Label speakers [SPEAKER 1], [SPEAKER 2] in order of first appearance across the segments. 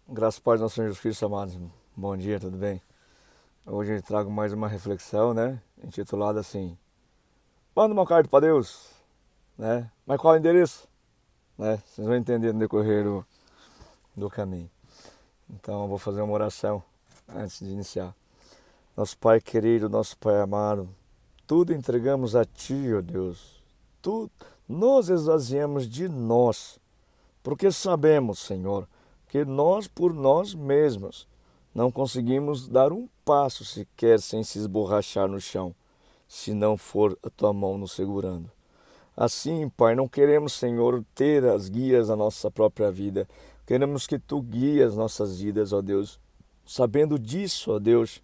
[SPEAKER 1] Graças a Pai do nosso Senhor Jesus Cristo, amados. Bom dia, tudo bem? Hoje eu trago mais uma reflexão, né? Intitulada assim: Manda uma carta para Deus, né? Mas qual é o endereço? Né? Vocês vão entender no decorrer do caminho. Então eu vou fazer uma oração antes de iniciar. Nosso Pai querido, nosso Pai amado, tudo entregamos a Ti, ó Deus. Tudo nos esvaziamos de nós, porque sabemos, Senhor, que nós por nós mesmos não conseguimos dar um passo sequer sem se esborrachar no chão, se não for a tua mão nos segurando. Assim, Pai, não queremos, Senhor, ter as guias da nossa própria vida. Queremos que tu guies nossas vidas, ó Deus. Sabendo disso, ó Deus,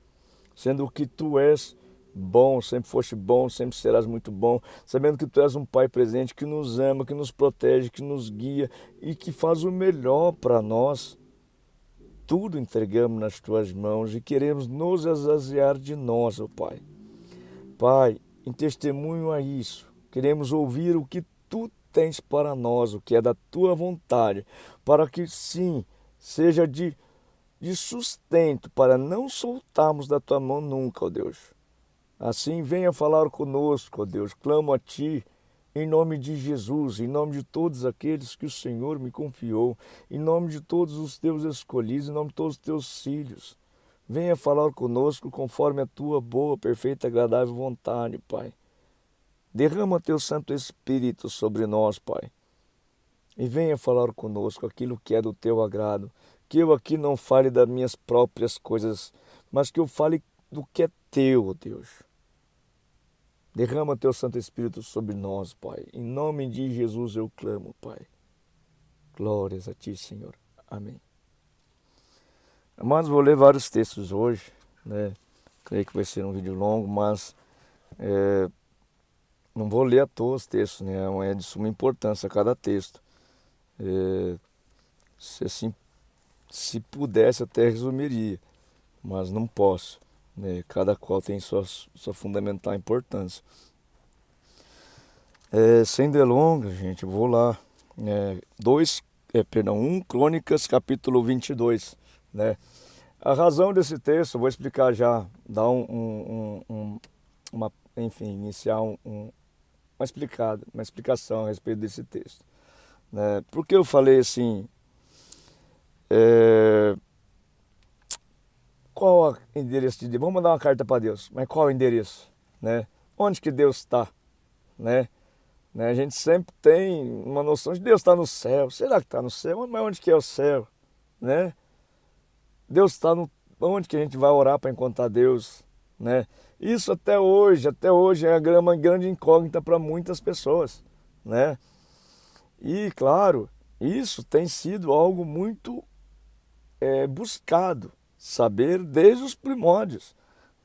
[SPEAKER 1] sendo que tu és bom, sempre foste bom, sempre serás muito bom, sabendo que tu és um Pai presente que nos ama, que nos protege, que nos guia e que faz o melhor para nós. Tudo entregamos nas tuas mãos e queremos nos esvaziar de nós, ó Pai. Pai, em testemunho a isso, queremos ouvir o que tu tens para nós, o que é da tua vontade, para que sim, seja de sustento, para não soltarmos da tua mão nunca, ó Deus. Assim, venha falar conosco, ó Deus. Clamo a Ti, em nome de Jesus, em nome de todos aqueles que o Senhor me confiou, em nome de todos os Teus escolhidos, em nome de todos os Teus filhos. Venha falar conosco conforme a Tua boa, perfeita e agradável vontade, Pai. Derrama Teu Santo Espírito sobre nós, Pai. E venha falar conosco aquilo que é do Teu agrado. Que eu aqui não fale das minhas próprias coisas, mas que eu fale do que é Teu, ó Deus. Derrama Teu Santo Espírito sobre nós, Pai. Em nome de Jesus eu clamo, Pai. Glórias a Ti, Senhor. Amém. Amados, vou ler vários textos hoje, né? Creio que vai ser um vídeo longo, mas não vou ler à toa os textos, né? É de suma importância cada texto. Se assim, se pudesse até resumiria, mas não posso, né? Cada qual tem sua fundamental importância. Sem delongas, gente, vou lá. 1 Crônicas, capítulo 22, né? A razão desse texto, eu vou explicar já, dar enfim, iniciar uma explicação a respeito desse texto, né? Por que eu falei assim, qual é o endereço de Deus? Vamos mandar uma carta para Deus, mas qual é o endereço, né? Onde que Deus está, né? A gente sempre tem uma noção de Deus está no céu. Será que está no céu? Mas onde que é o céu, né? Deus está no... Onde que a gente vai orar para encontrar Deus, né? Isso até hoje é uma grande incógnita para muitas pessoas, né? E, claro, isso tem sido algo muito buscado, saber desde os primórdios.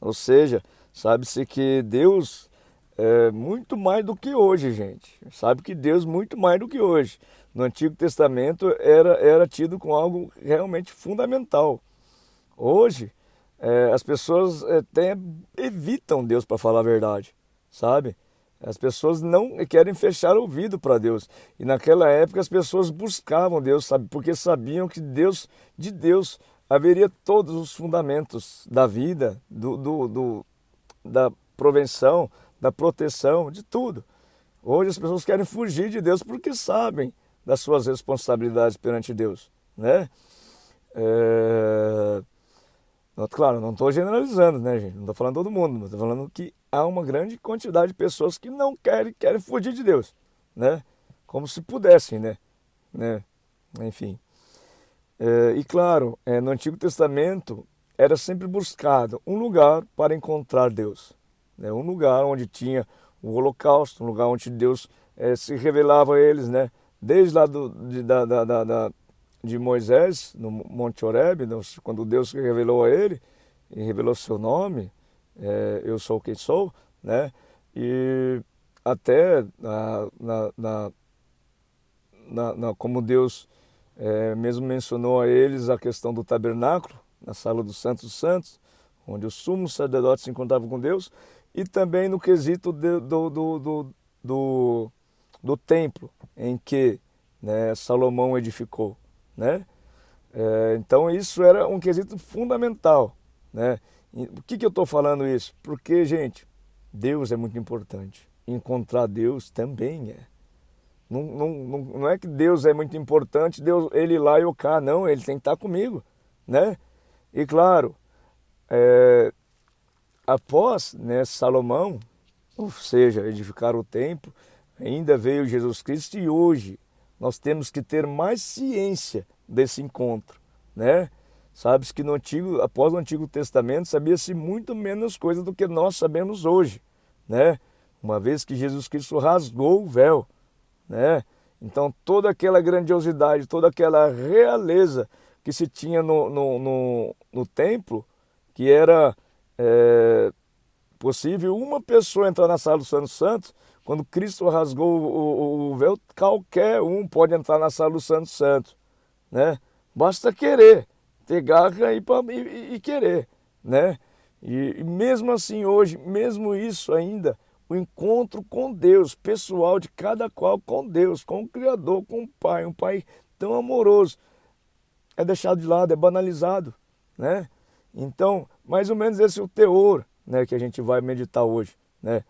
[SPEAKER 1] Ou seja, sabe-se que Deus é muito mais do que hoje, gente. Sabe que Deus muito mais do que hoje. No Antigo Testamento era tido como algo realmente fundamental. Hoje, as pessoas até evitam Deus, para falar a verdade, sabe? As pessoas não querem fechar o ouvido para Deus. E naquela época as pessoas buscavam Deus, sabe? Porque sabiam que de Deus haveria todos os fundamentos da vida, da provenção, da proteção, de tudo. Hoje as pessoas querem fugir de Deus porque sabem das suas responsabilidades perante Deus, né? Claro, não estou generalizando, né, gente? Não estou falando todo mundo, estou falando que há uma grande quantidade de pessoas que não querem fugir de Deus, né? Como se pudessem, né? Enfim. E claro, no Antigo Testamento era sempre buscado um lugar para encontrar Deus, né? Um lugar onde tinha o holocausto, um lugar onde Deus se revelava a eles, né? Desde lá de Moisés, no Monte Horebe, quando Deus se revelou a ele, e revelou seu nome, eu sou quem sou, né? E até como Deus mesmo mencionou a eles a questão do tabernáculo, na sala dos Santos dos Santos, onde o sumo sacerdote se encontrava com Deus, e também no quesito do templo em que, né, Salomão edificou, né? Então isso era um quesito fundamental, né? E por que eu estou falando isso? Porque, gente, Deus é muito importante. Encontrar Deus também é. Não é que Deus é muito importante, Deus, ele lá e eu cá, não, ele tem que estar comigo, né? E claro, após, né, Salomão, ou seja, edificar o templo, ainda veio Jesus Cristo e hoje nós temos que ter mais ciência desse encontro, né? Sabes que após o Antigo Testamento sabia-se muito menos coisa do que nós sabemos hoje, né? Uma vez que Jesus Cristo rasgou o véu, né? Então toda aquela grandiosidade, toda aquela realeza que se tinha no templo, que era possível uma pessoa entrar na sala do Santo Santos, quando Cristo rasgou o véu, qualquer um pode entrar na sala do Santo Santo, né? Basta querer, ter garra e querer, né? E mesmo assim hoje, mesmo isso ainda, o encontro com Deus, pessoal de cada qual com Deus, com o Criador, com o Pai, um Pai tão amoroso, é deixado de lado, é banalizado, né? Então, mais ou menos esse é o teor, né, que a gente vai meditar hoje, né?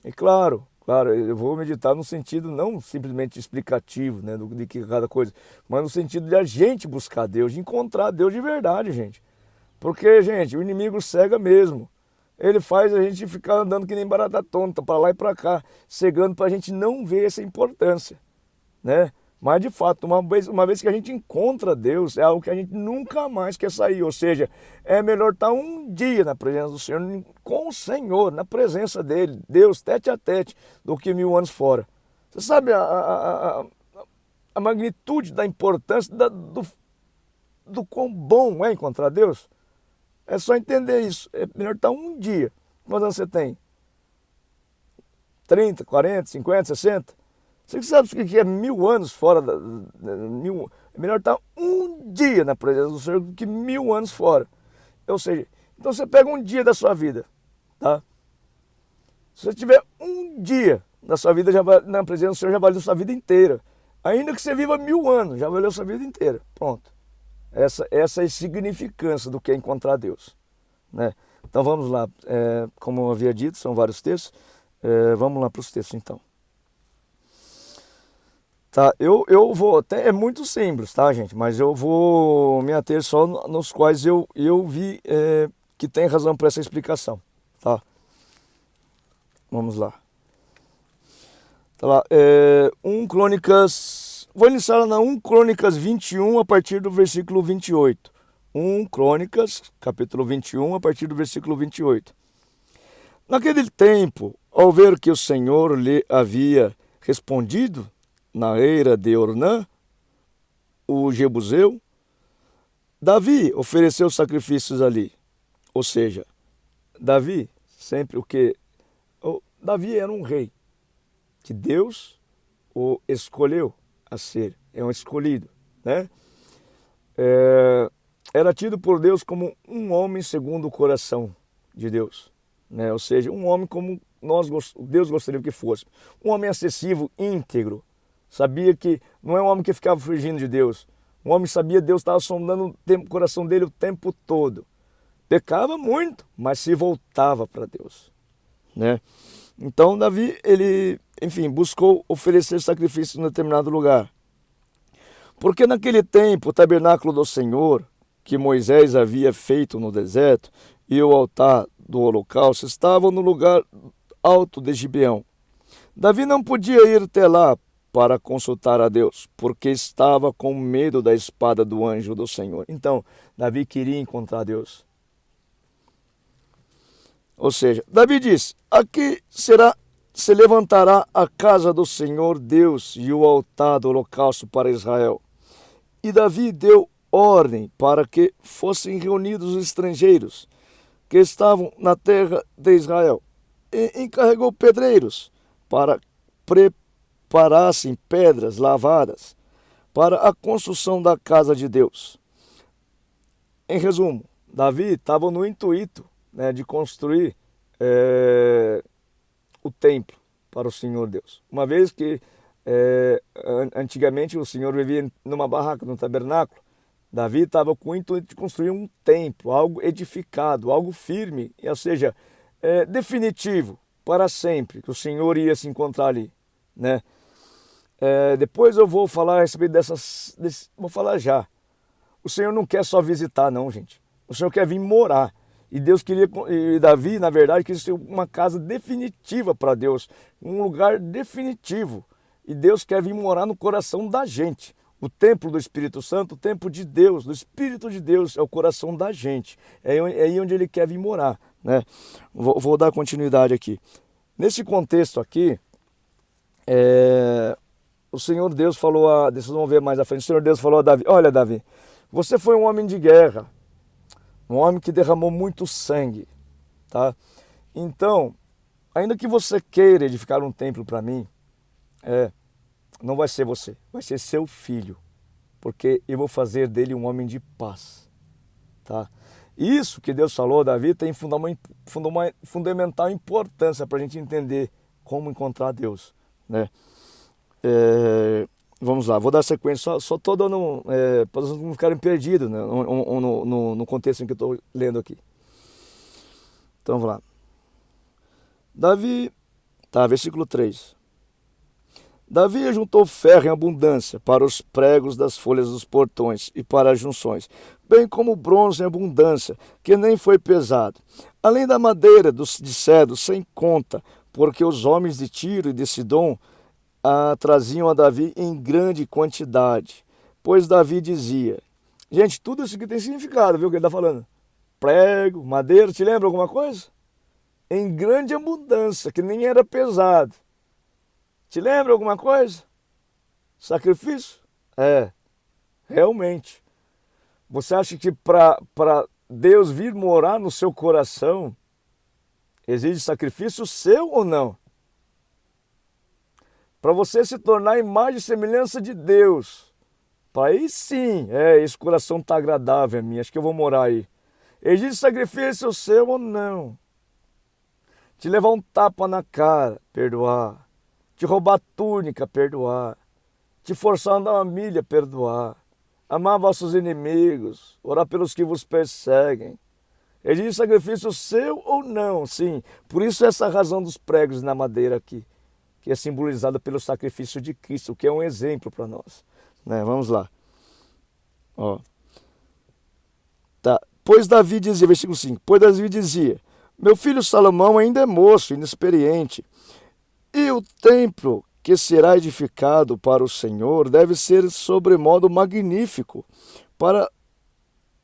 [SPEAKER 1] E claro, eu vou meditar no sentido não simplesmente explicativo, né, de que cada coisa, mas no sentido de a gente buscar Deus, de encontrar Deus de verdade, gente. Porque, gente, o inimigo cega mesmo. Ele faz a gente ficar andando que nem barata tonta, para lá e para cá, cegando para a gente não ver essa importância, né? Mas de fato, uma vez que a gente encontra Deus, é algo que a gente nunca mais quer sair. Ou seja, é melhor estar um dia na presença do Senhor, com o Senhor, na presença dele, Deus, tete a tete, do que 1000 anos fora. Você sabe a magnitude da importância do quão bom é encontrar Deus? É só entender isso. É melhor estar um dia. Quantos anos você tem? 30, 40, 50, 60? Você sabe o que é 1000 anos fora é melhor estar um dia na presença do Senhor do que 1000 anos fora. Ou seja, então você pega um dia da sua vida, tá? Se você tiver um dia na sua vida, na presença do Senhor, já valeu sua vida inteira. Ainda que você viva 1000 anos, já valeu sua vida inteira. Pronto. Essa é a significância do que é encontrar Deus, né? Então vamos lá. Como eu havia dito, são vários textos. Vamos lá para os textos então. Tá, eu vou, é muito simples, tá, gente? Mas eu vou me ater só nos quais eu vi que tem razão para essa explicação, tá? Vamos lá. Tá lá, 1 Crônicas, vou iniciar na 1 Crônicas 21 a partir do versículo 28. 1 Crônicas, capítulo 21, a partir do versículo 28. Naquele tempo, ao ver que o Senhor lhe havia respondido na eira de Ornã, o Jebuseu, Davi ofereceu sacrifícios ali. Ou seja, Davi, sempre Davi era um rei, que Deus o escolheu a ser, é um escolhido, né? Era tido por Deus como um homem segundo o coração de Deus, né? Ou seja, um homem como Deus gostaria que fosse. Um homem acessível, íntegro. Sabia que não é um homem que ficava fugindo de Deus. Um homem sabia que Deus estava sondando o coração dele o tempo todo. Pecava muito, mas se voltava para Deus, né? Então Davi, ele, enfim, buscou oferecer sacrifícios em determinado lugar. Porque naquele tempo o tabernáculo do Senhor, que Moisés havia feito no deserto, e o altar do holocausto estavam no lugar alto de Gibeão. Davi não podia ir até lá para consultar a Deus, porque estava com medo da espada do anjo do Senhor. Então, Davi queria encontrar Deus. Ou seja, Davi diz: aqui se levantará a casa do Senhor Deus e o altar do holocausto para Israel. E Davi deu ordem para que fossem reunidos os estrangeiros que estavam na terra de Israel, e encarregou pedreiros para preparassem pedras lavadas para a construção da casa de Deus. Em resumo, Davi estava no intuito, né, de construir o templo para o Senhor Deus. Uma vez que antigamente o Senhor vivia numa barraca, num tabernáculo, Davi estava com o intuito de construir um templo, algo edificado, algo firme, ou seja, definitivo, para sempre, que o Senhor ia se encontrar ali, né? Depois eu vou falar a respeito vou falar já. O Senhor não quer só visitar, não, gente. O Senhor quer vir morar. E Deus queria, e Davi, na verdade, quis ter uma casa definitiva para Deus, um lugar definitivo. E Deus quer vir morar no coração da gente. O templo do Espírito Santo, o templo de Deus, do Espírito de Deus, é o coração da gente. É aí onde Ele quer vir morar, né? Vou dar continuidade aqui. Nesse contexto aqui, o Senhor Deus falou vocês vão ver mais à frente, o Senhor Deus falou a Davi: olha, Davi, você foi um homem de guerra, um homem que derramou muito sangue, tá? Então, ainda que você queira edificar um templo para mim, não vai ser você, vai ser seu filho, porque eu vou fazer dele um homem de paz, tá? Isso que Deus falou, Davi, tem fundamental importância para a gente entender como encontrar Deus, né? Vamos lá, vou dar sequência, só estou dando, para vocês não ficarem perdidos, né, no contexto em que eu estou lendo aqui. Então vamos lá. Davi, versículo 3. Davi juntou ferro em abundância para os pregos das folhas dos portões e para as junções, bem como bronze em abundância, que nem foi pesado. Além da madeira de cedro sem conta, porque os homens de Tiro e de Sidom traziam a Davi em grande quantidade. Pois Davi dizia... Gente, tudo isso aqui tem significado, viu o que ele está falando? Prego, madeira, te lembra alguma coisa? Em grande abundância, que nem era pesado. Te lembra alguma coisa? Sacrifício? Realmente. Você acha que para Deus vir morar no seu coração, exige sacrifício seu ou não? Para você se tornar a imagem e semelhança de Deus, para aí sim, esse coração está agradável a mim, acho que eu vou morar aí. Exige sacrifício seu ou não? Te levar um tapa na cara, perdoar. Te roubar túnica, perdoar. Te forçar a andar uma milha, perdoar. Amar vossos inimigos, orar pelos que vos perseguem. Exige sacrifício seu ou não? Sim, por isso essa razão dos pregos na madeira aqui, que é simbolizada pelo sacrifício de Cristo, que é um exemplo para nós, né? Vamos lá. Pois Davi dizia, versículo 5, pois Davi dizia, meu filho Salomão ainda é moço, inexperiente, e o templo que será edificado para o Senhor deve ser sobremodo magnífico, para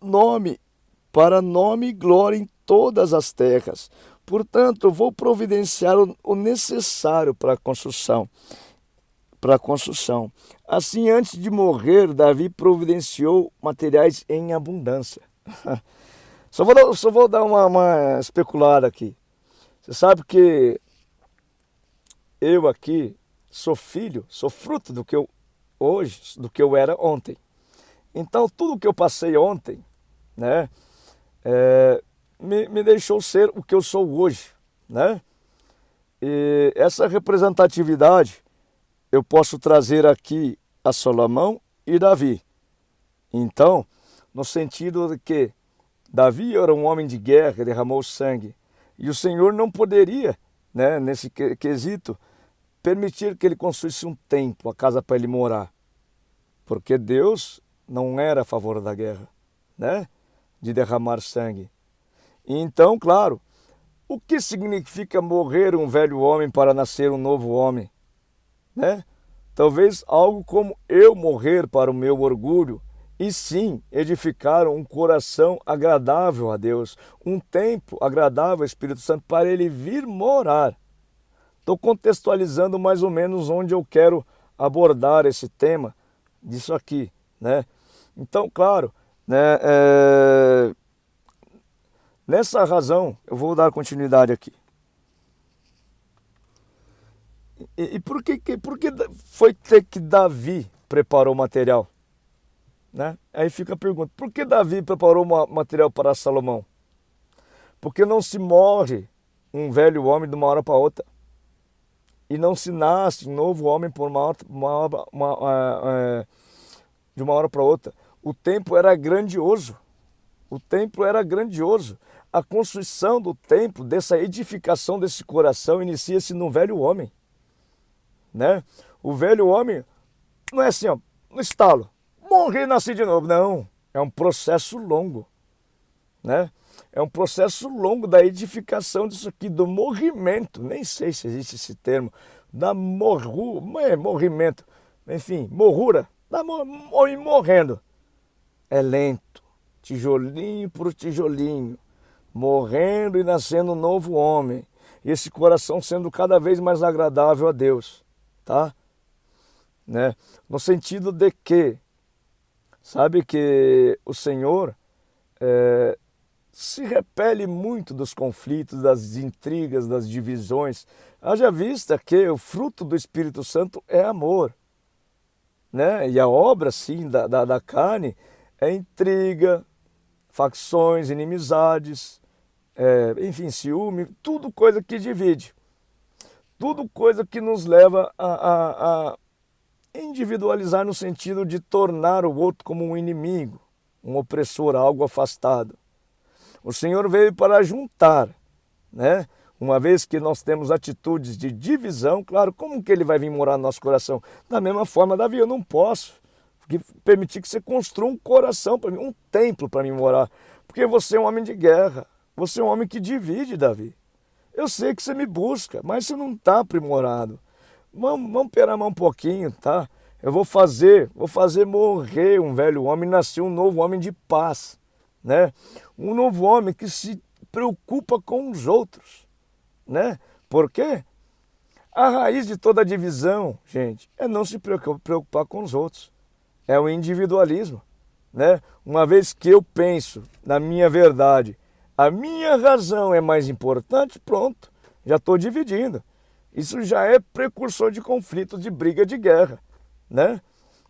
[SPEAKER 1] nome e glória em todas as terras. Portanto, vou providenciar o necessário para a construção. Assim, antes de morrer, Davi providenciou materiais em abundância. Só vou dar uma especulada aqui. Você sabe que eu aqui sou fruto do que eu era ontem. Então, tudo que eu passei ontem, né, me deixou ser o que eu sou hoje, né? E essa representatividade eu posso trazer aqui a Salomão e Davi. Então, no sentido de que Davi era um homem de guerra, derramou sangue, e o Senhor não poderia, né, nesse quesito, permitir que ele construísse um templo, a casa para ele morar, porque Deus não era a favor da guerra, né, de derramar sangue. Então, claro, o que significa morrer um velho homem para nascer um novo homem, né? Talvez algo como eu morrer para o meu orgulho e sim edificar um coração agradável a Deus, um templo agradável ao Espírito Santo para ele vir morar. Estou contextualizando mais ou menos onde eu quero abordar esse tema disso aqui, né? Então, claro, né, nessa razão, eu vou dar continuidade aqui. E por que foi ter que Davi preparou o material? Né? Aí fica a pergunta, por que Davi preparou material para Salomão? Porque não se morre um velho homem de uma hora para outra. E não se nasce um novo homem de uma hora para outra. o templo era grandioso. O templo era grandioso. A construção do templo, dessa edificação desse coração, inicia-se no velho homem, né? O velho homem não é assim, ó, no estalo, morri e nasci de novo. Não, é um processo longo, né? É um processo longo da edificação disso aqui, do morrimento. Nem sei se existe esse termo, da morrimento, enfim, morrura, morrendo. É lento, tijolinho por tijolinho, morrendo e nascendo um novo homem. E esse coração sendo cada vez mais agradável a Deus, tá? Né? No sentido de que, sabe que o Senhor se repele muito dos conflitos, das intrigas, das divisões. Haja vista que o fruto do Espírito Santo é amor, né? E a obra, sim, da carne é intriga, facções, inimizades, enfim, ciúme, tudo coisa que divide. Tudo coisa que nos leva a individualizar no sentido de tornar o outro como um inimigo, um opressor, algo afastado. O Senhor veio para juntar, né? Uma vez que nós temos atitudes de divisão, claro, como que Ele vai vir morar no nosso coração? Da mesma forma, Davi, eu não posso permitir que você construa um coração para mim, um templo para mim morar, porque você é um homem de guerra, você é um homem que divide, Davi. Eu sei que você me busca, mas você não está aprimorado. Vamos perar mais um pouquinho, tá? Eu vou fazer morrer um velho homem e nascer um novo homem de paz, né? Um novo homem que se preocupa com os outros, né? Por quê? A raiz de toda divisão, gente, é não se preocupar com os outros. É o individualismo, né? Uma vez que eu penso na minha verdade, a minha razão é mais importante, pronto, já estou dividindo. Isso já é precursor de conflito, de briga, de guerra, né?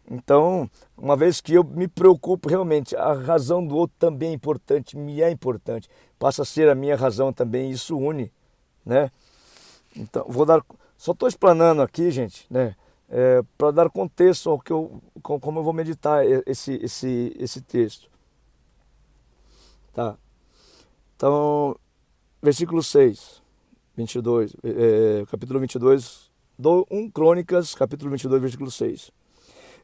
[SPEAKER 1] Então, uma vez que eu me preocupo realmente, a razão do outro também é importante, me é importante, passa a ser a minha razão também, isso une, né? Então, só estou explanando aqui, gente, né? Para dar contexto ao como eu vou meditar esse texto, tá? Então, versículo 6, 22, capítulo 22, 1 Crônicas, capítulo 22, versículo 6.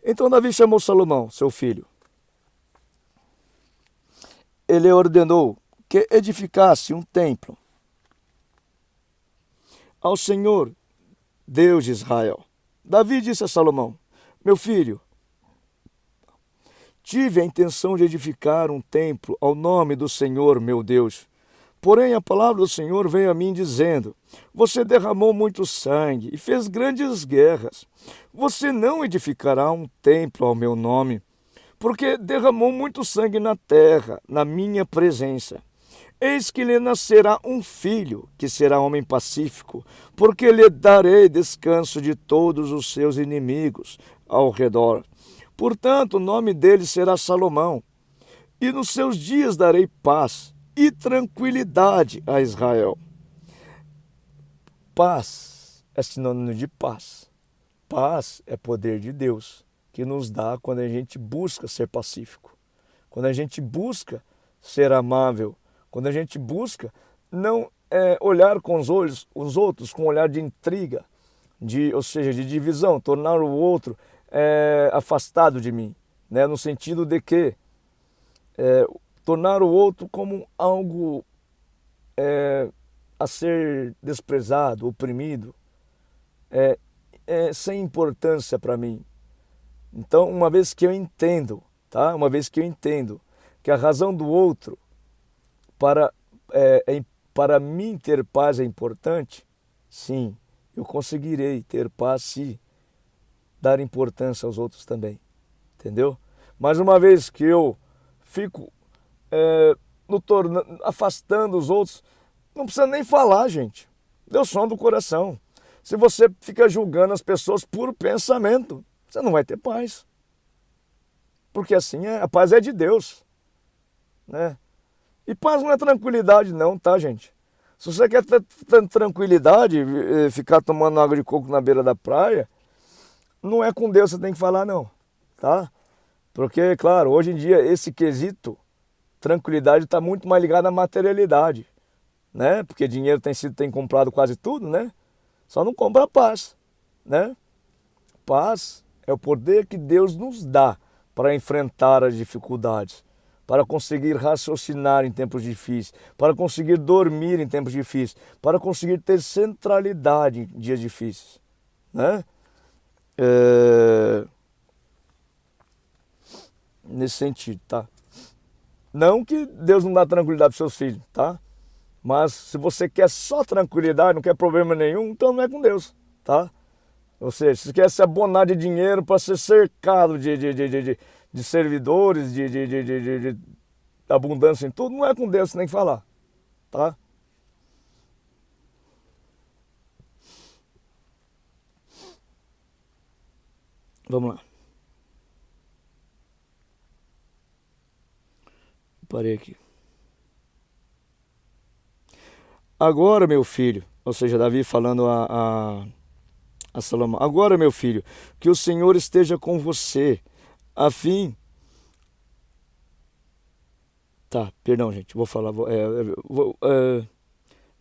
[SPEAKER 1] Então Davi chamou Salomão, seu filho. Ele ordenou que edificasse um templo ao Senhor, Deus de Israel. Davi disse a Salomão, meu filho, tive a intenção de edificar um templo ao nome do Senhor, meu Deus. Porém, a palavra do Senhor veio a mim dizendo, você derramou muito sangue e fez grandes guerras. Você não edificará um templo ao meu nome, porque derramou muito sangue na terra, na minha presença. Eis que lhe nascerá um filho, que será homem pacífico, porque lhe darei descanso de todos os seus inimigos ao redor. Portanto, o nome dele será Salomão, e nos seus dias darei paz e tranquilidade a Israel. Paz é sinônimo de paz. Paz é poder de Deus, que nos dá quando a gente busca ser pacífico, quando a gente busca ser amável, quando a gente busca não olhar com os outros com um olhar de intriga, ou seja, de divisão, tornar o outro afastado de mim, né? No sentido de que tornar o outro como algo a ser desprezado, oprimido, sem importância para mim. Então, uma vez que eu entendo, tá? Uma vez que eu entendo que a razão do outro para mim ter paz é importante, sim, eu conseguirei ter paz se dar importância aos outros também, entendeu? Mas uma vez que eu fico afastando os outros, não precisa nem falar, gente. Deu som do coração. Se você fica julgando as pessoas por pensamento, você não vai ter paz. Porque assim, a paz é de Deus, né? E paz não é tranquilidade não, tá, gente? Se você quer ter tranquilidade, ficar tomando água de coco na beira da praia, não é com Deus que você tem que falar não, tá? Porque, claro, hoje em dia esse quesito, tranquilidade, está muito mais ligado à materialidade, né? Porque dinheiro tem comprado quase tudo, né? Só não compra a paz, né? Paz é o poder que Deus nos dá para enfrentar as dificuldades, para conseguir raciocinar em tempos difíceis, para conseguir dormir em tempos difíceis, para conseguir ter centralidade em dias difíceis, né? Nesse sentido, tá? Não que Deus não dá tranquilidade para seus filhos, tá? Mas se você quer só tranquilidade, não quer problema nenhum, então não é com Deus, tá? Ou seja, se você quer se abonar de dinheiro para ser cercado de servidores, de abundância em tudo, não é com Deus, você tem que falar, tá? Vamos lá. Parei aqui. Agora, meu filho, ou seja, Davi falando a Salomão, agora, meu filho, que o Senhor esteja com você, a fim... Tá, perdão, gente, vou falar.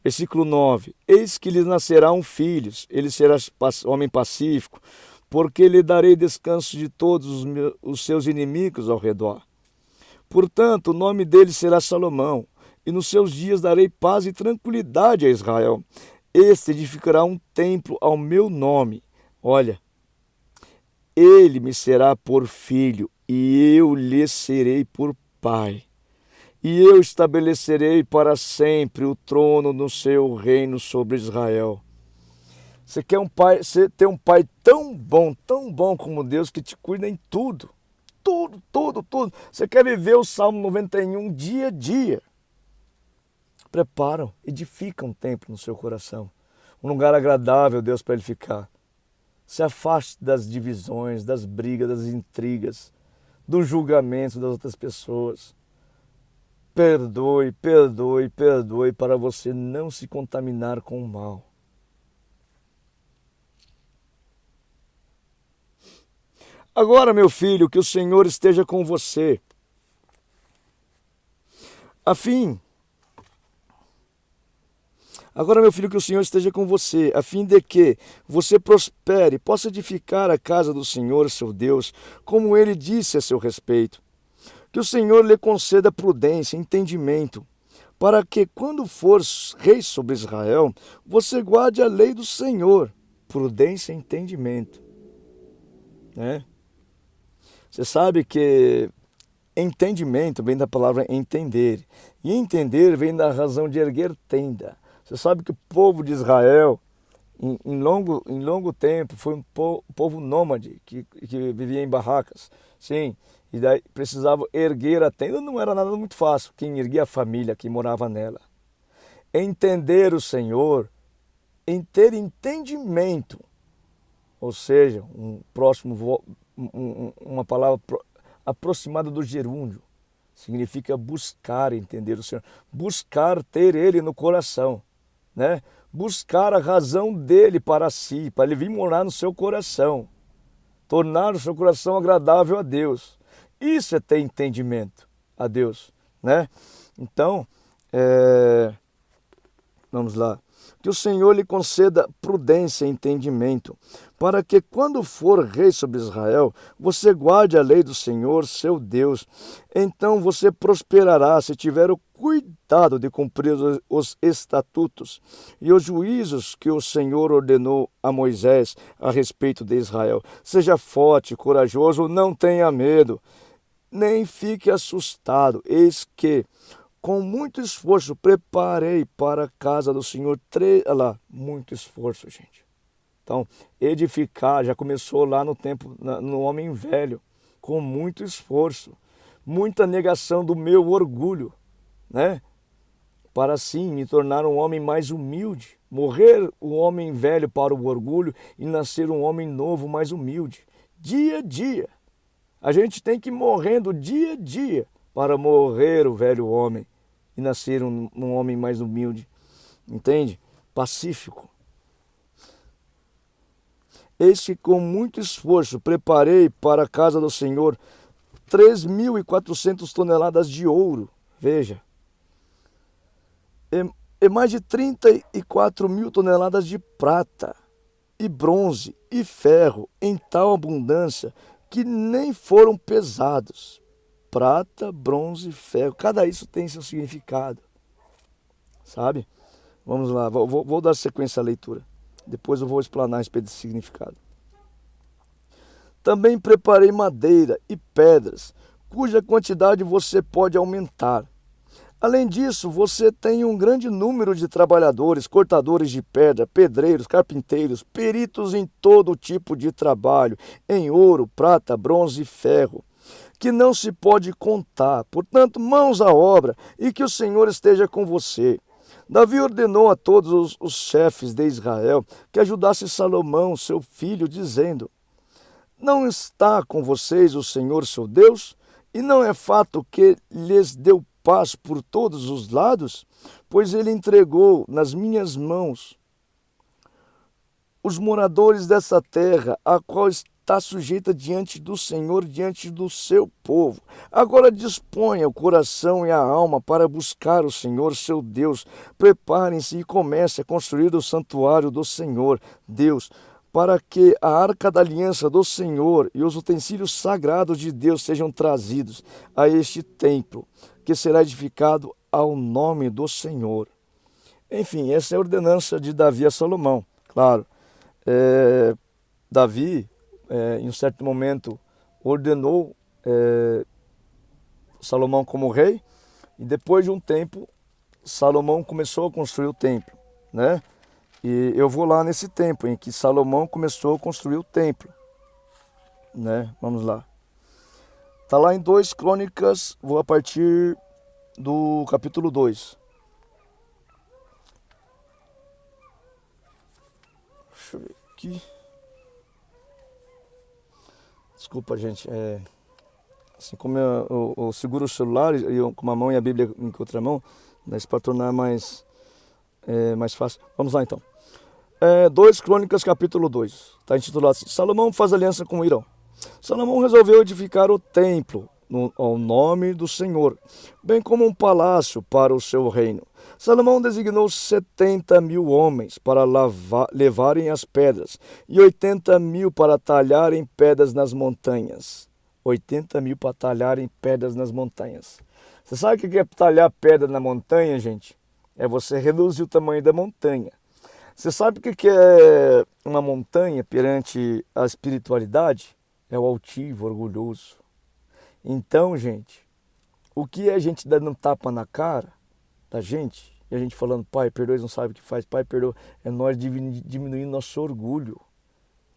[SPEAKER 1] Versículo 9: Eis que lhes nascerá filho, ele será homem pacífico, porque lhe darei descanso de todos os seus inimigos ao redor. Portanto, o nome dele será Salomão, e nos seus dias darei paz e tranquilidade a Israel. Este edificará um templo ao meu nome. Olha, ele me será por filho, e eu lhe serei por pai. E eu estabelecerei para sempre o trono no seu reino sobre Israel. Você quer você ter um pai tão bom como Deus, que te cuida em tudo. Tudo, tudo, tudo. Você quer viver o Salmo 91 dia a dia. Preparam, edificam um templo no seu coração. Um lugar agradável, Deus, para ele ficar. Se afaste das divisões, das brigas, das intrigas, do julgamento das outras pessoas. Perdoe, perdoe, perdoe para você não se contaminar com o mal. Agora, meu filho, que o Senhor esteja com você, Agora, meu filho, que o Senhor esteja com você, a fim de que você prospere, possa edificar a casa do Senhor, seu Deus, como ele disse a seu respeito. Que o Senhor lhe conceda prudência, entendimento, para que, quando for rei sobre Israel, você guarde a lei do Senhor. Prudência e entendimento, né? Você sabe que entendimento vem da palavra entender, e entender vem da razão de erguer tenda. Você sabe que o povo de Israel, em longo tempo, foi um povo nômade, que vivia em barracas, sim, e daí precisava erguer a tenda, não era nada muito fácil, quem erguia a família, quem morava nela. Entender o Senhor, em ter entendimento, ou seja, uma palavra aproximada do gerúndio, significa buscar entender o Senhor, buscar ter Ele no coração, né? Buscar a razão dele para si, para ele vir morar no seu coração, tornar o seu coração agradável a Deus. Isso é ter entendimento a Deus, né? Então, vamos lá. Que o Senhor lhe conceda prudência e entendimento, para que, quando for rei sobre Israel, você guarde a lei do Senhor, seu Deus. Então você prosperará se tiver o cuidado de cumprir os estatutos e os juízos que o Senhor ordenou a Moisés a respeito de Israel. Seja forte, corajoso, não tenha medo, nem fique assustado. Eis que, com muito esforço, preparei para a casa do Senhor olha lá, muito esforço, gente. Então, edificar já começou lá no tempo, no homem velho, com muito esforço, muita negação do meu orgulho, né? Para assim me tornar um homem mais humilde, morrer o homem velho para o orgulho e nascer um homem novo, mais humilde. Dia a dia, a gente tem que ir morrendo dia a dia para morrer o velho homem e nascer um homem mais humilde, entende? Pacífico. Eis que com muito esforço preparei para a casa do Senhor 3.400 toneladas de ouro, veja, e mais de 34 mil toneladas de prata, e bronze, e ferro, em tal abundância que nem foram pesados. Prata, bronze, ferro, cada isso tem seu significado, sabe? Vamos lá, vou dar sequência à leitura. Depois eu vou explanar a respeito desse significado. Também preparei madeira e pedras, cuja quantidade você pode aumentar. Além disso, você tem um grande número de trabalhadores, cortadores de pedra, pedreiros, carpinteiros, peritos em todo tipo de trabalho, em ouro, prata, bronze e ferro, que não se pode contar. Portanto, mãos à obra, e que o Senhor esteja com você. Davi ordenou a todos os chefes de Israel que ajudassem Salomão, seu filho, dizendo: não está com vocês o Senhor seu Deus? E não é fato que lhes deu paz por todos os lados? Pois ele entregou nas minhas mãos os moradores dessa terra, a qual está sujeita diante do Senhor, diante do seu povo. Agora disponha o coração e a alma para buscar o Senhor, seu Deus. Preparem-se e comece a construir o santuário do Senhor, Deus, para que a arca da aliança do Senhor e os utensílios sagrados de Deus sejam trazidos a este templo, que será edificado ao nome do Senhor. Enfim, essa é a ordenança de Davi a Salomão. Claro, Davi, em um certo momento, ordenou Salomão como rei, e depois de um tempo, Salomão começou a construir o templo, né? E eu vou lá nesse tempo em que Salomão começou a construir o templo, né? Vamos lá. Está lá em 2 Crônicas, vou a partir do capítulo 2. Deixa eu ver aqui. Desculpa, gente. Assim como eu seguro o celular com uma mão e a Bíblia com outra mão, né, para tornar mais fácil. Vamos lá então. 2 Crônicas capítulo 2. Está intitulado assim: Salomão faz aliança com Irão. Salomão resolveu edificar o templo ao nome do Senhor, bem como um palácio para o seu reino. Salomão designou 70.000 homens para levarem as pedras e 80.000 para talharem pedras nas montanhas. 80.000 para talharem pedras nas montanhas. Você sabe o que é talhar pedra na montanha, gente? É você reduzir o tamanho da montanha. Você sabe o que é uma montanha perante a espiritualidade? É o altivo, orgulhoso. Então, gente, o que é a gente dando um tapa na cara da gente, e a gente falando: pai, perdoa, eles não sabem o que faz, pai, perdoa, é nós diminuindo nosso orgulho,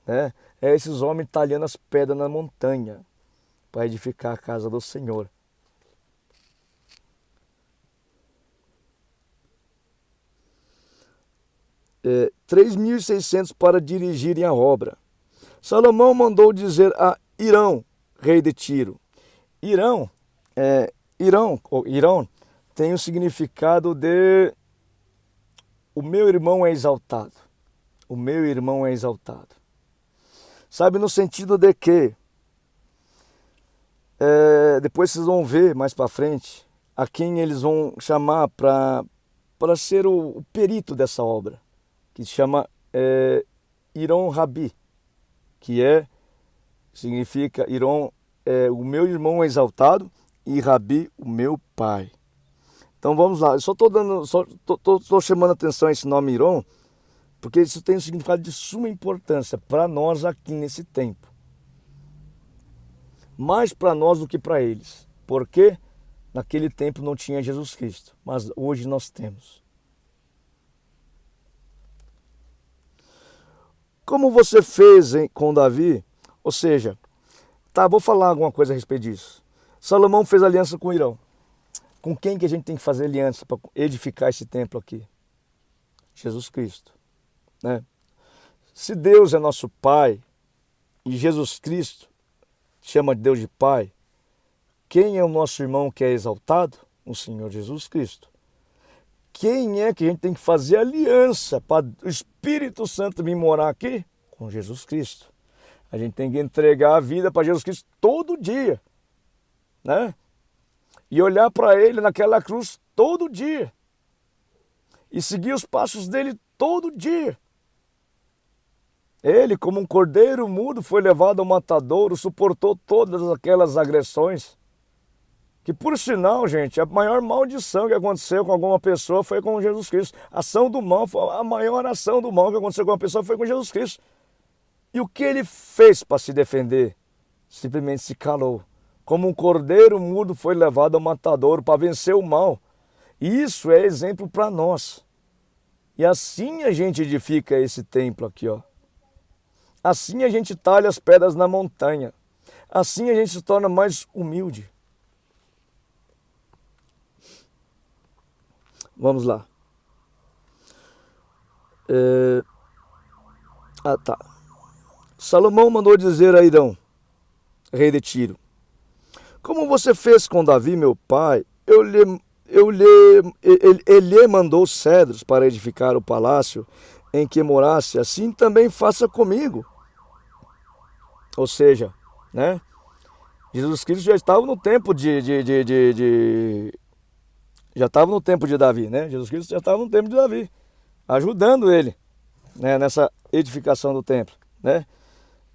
[SPEAKER 1] né? É esses homens talhando as pedras na montanha para edificar a casa do Senhor. É, 3.600 para dirigirem a obra. Salomão mandou dizer a Irão, rei de Tiro. Irão tem o significado de: o meu irmão é exaltado. O meu irmão é exaltado. Sabe, no sentido de que, depois vocês vão ver mais para frente, a quem eles vão chamar para ser o perito dessa obra, que se chama Irão Rabi, que significa Irão, o meu irmão é exaltado, e Rabi, o meu pai. Então vamos lá, eu só estou chamando a atenção a esse nome Irão, porque isso tem um significado de suma importância para nós aqui nesse tempo. Mais para nós do que para eles, porque naquele tempo não tinha Jesus Cristo, mas hoje nós temos. Como você fez com Davi, ou seja, vou falar alguma coisa a respeito disso. Salomão fez aliança com Irão. Com quem que a gente tem que fazer aliança para edificar esse templo aqui? Jesus Cristo, né? Se Deus é nosso Pai e Jesus Cristo chama Deus de Pai, quem é o nosso irmão que é exaltado? O Senhor Jesus Cristo. Quem é que a gente tem que fazer aliança para o Espírito Santo vir morar aqui? Com Jesus Cristo. A gente tem que entregar a vida para Jesus Cristo todo dia. né? E olhar para ele naquela cruz todo dia. E seguir os passos dele todo dia. Ele, como um cordeiro mudo, foi levado ao matadouro, suportou todas aquelas agressões. Que, por sinal, gente, a maior maldição que aconteceu com alguma pessoa foi com Jesus Cristo. A ação do mal, a maior ação do mal que aconteceu com uma pessoa foi com Jesus Cristo. E o que ele fez para se defender? Simplesmente se calou. Como um cordeiro mudo foi levado ao matadouro para vencer o mal. E isso é exemplo para nós. E assim a gente edifica esse templo aqui, ó. Assim a gente talha as pedras na montanha. Assim a gente se torna mais humilde. Vamos lá. Tá. Salomão mandou dizer a Hirão, rei de Tiro: como você fez com Davi, meu pai, ele lhe mandou cedros para edificar o palácio em que morasse, assim também faça comigo. Ou seja, né? Jesus Cristo já estava no tempo já estava no tempo de Davi, né? Jesus Cristo já estava no tempo de Davi, ajudando ele, né, nessa edificação do templo, né?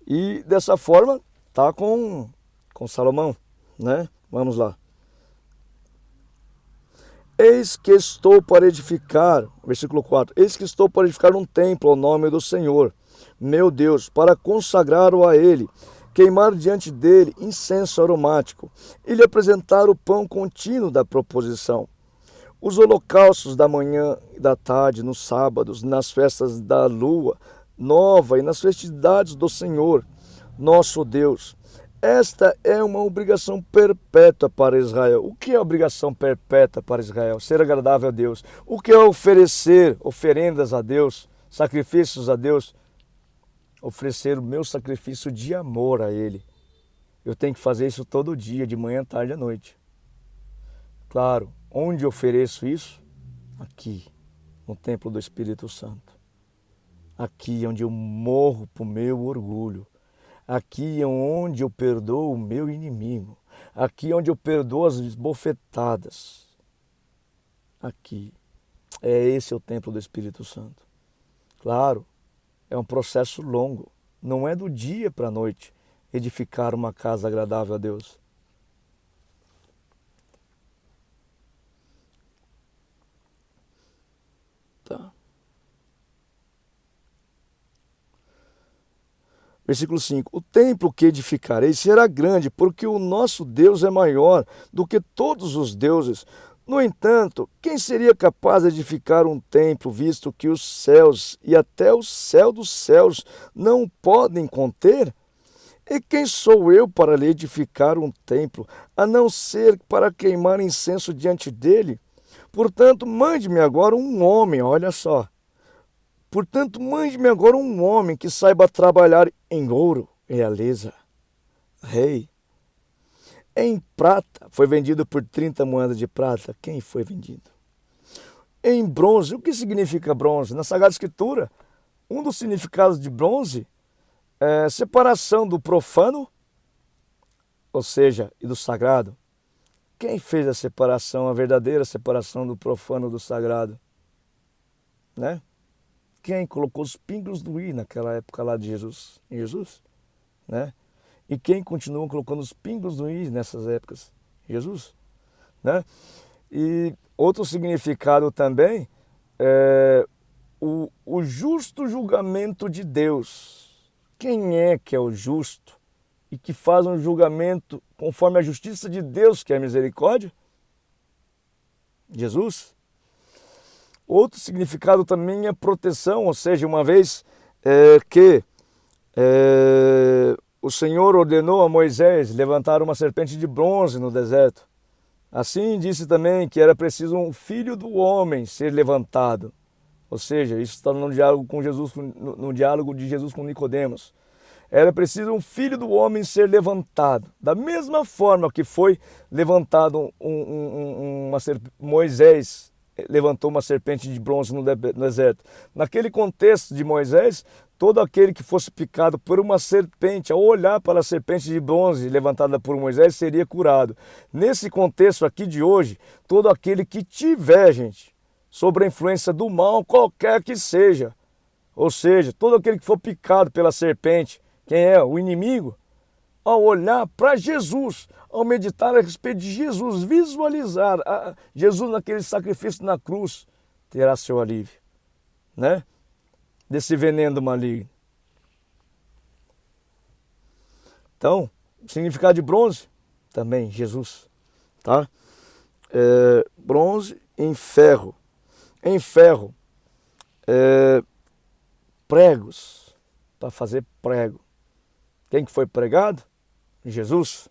[SPEAKER 1] E dessa forma tá com Salomão, né? Vamos lá. Eis que estou para edificar, versículo 4, eis que estou para edificar um templo ao nome do Senhor, meu Deus, para consagrar-o a ele, queimar diante dele incenso aromático e lhe apresentar o pão contínuo da proposição. Os holocaustos da manhã e da tarde, nos sábados, nas festas da lua nova e nas festividades do Senhor, nosso Deus. Esta é uma obrigação perpétua para Israel. O que é obrigação perpétua para Israel? Ser agradável a Deus. O que é oferecer oferendas a Deus, sacrifícios a Deus? Oferecer o meu sacrifício de amor a Ele. Eu tenho que fazer isso todo dia, de manhã, tarde e à noite. Claro, onde eu ofereço isso? Aqui, no templo do Espírito Santo. Aqui onde eu morro para o meu orgulho. Aqui é onde eu perdoo o meu inimigo. Aqui é onde eu perdoo as bofetadas. Aqui. Esse é o templo do Espírito Santo. Claro, é um processo longo. Não é do dia para a noite edificar uma casa agradável a Deus. Tá. Versículo 5. O templo que edificarei será grande, porque o nosso Deus é maior do que todos os deuses. No entanto, quem seria capaz de edificar um templo, visto que os céus e até o céu dos céus não o podem conter? E quem sou eu para lhe edificar um templo, a não ser para queimar incenso diante dele? Portanto, mande-me agora um homem, olha só. Portanto, mande-me agora um homem que saiba trabalhar em ouro, realeza, rei. Em prata, foi vendido por 30 moedas de prata. Quem foi vendido? Em bronze, o que significa bronze? Na Sagrada Escritura, um dos significados de bronze é separação do profano, ou seja, e do sagrado. Quem fez a separação, a verdadeira separação do profano do sagrado? Né? Quem colocou os pingos do i naquela época lá de Jesus? Jesus, né? E quem continua colocando os pingos do i nessas épocas? Jesus, né? E outro significado também é o justo julgamento de Deus. Quem é que é o justo e que faz um julgamento conforme a justiça de Deus, que é a misericórdia? Jesus. Outro significado também é proteção, ou seja, uma vez que o Senhor ordenou a Moisés levantar uma serpente de bronze no deserto. Assim disse também que era preciso um filho do homem ser levantado. Ou seja, isso está no diálogo com Jesus, no diálogo de Jesus com Nicodemos. Era preciso um filho do homem ser levantado. Da mesma forma que foi levantado Moisés levantou uma serpente de bronze no deserto. Naquele contexto de Moisés, todo aquele que fosse picado por uma serpente, ao olhar para a serpente de bronze levantada por Moisés, seria curado. Nesse contexto aqui de hoje, todo aquele que tiver, gente, sobre a influência do mal, qualquer que seja, ou seja, todo aquele que for picado pela serpente, quem é? O inimigo, ao olhar para Jesus, ao meditar a respeito de Jesus, visualizar Jesus naquele sacrifício na cruz, terá seu alívio, né? Desse veneno maligno. Então, o significado de bronze, também Jesus, tá? Bronze em ferro. Em ferro, pregos, para fazer prego. Quem que foi pregado? Jesus.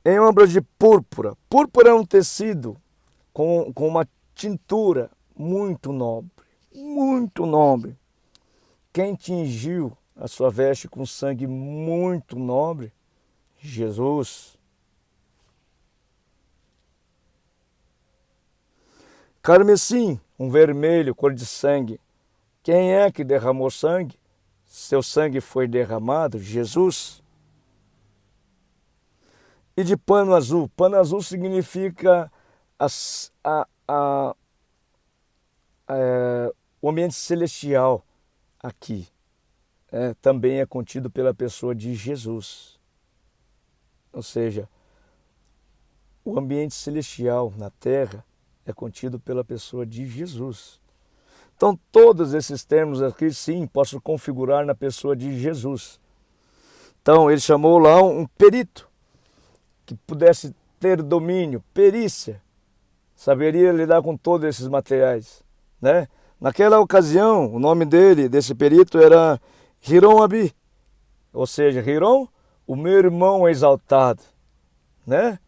[SPEAKER 1] Em obras de púrpura. Púrpura é um tecido com uma tintura muito nobre. Muito nobre. Quem tingiu a sua veste com sangue muito nobre? Jesus. Carmesim, um vermelho, cor de sangue. Quem é que derramou sangue? Seu sangue foi derramado? Jesus. E de pano azul. Pano azul significa o ambiente celestial aqui. Também é contido pela pessoa de Jesus. Ou seja, o ambiente celestial na terra é contido pela pessoa de Jesus. Então, todos esses termos aqui, sim, posso configurar na pessoa de Jesus. Então, ele chamou lá um perito que pudesse ter domínio, perícia, saberia lidar com todos esses materiais, né? Naquela ocasião, o nome desse perito era Hirom Abi, ou seja, Hirom, o meu irmão exaltado, né?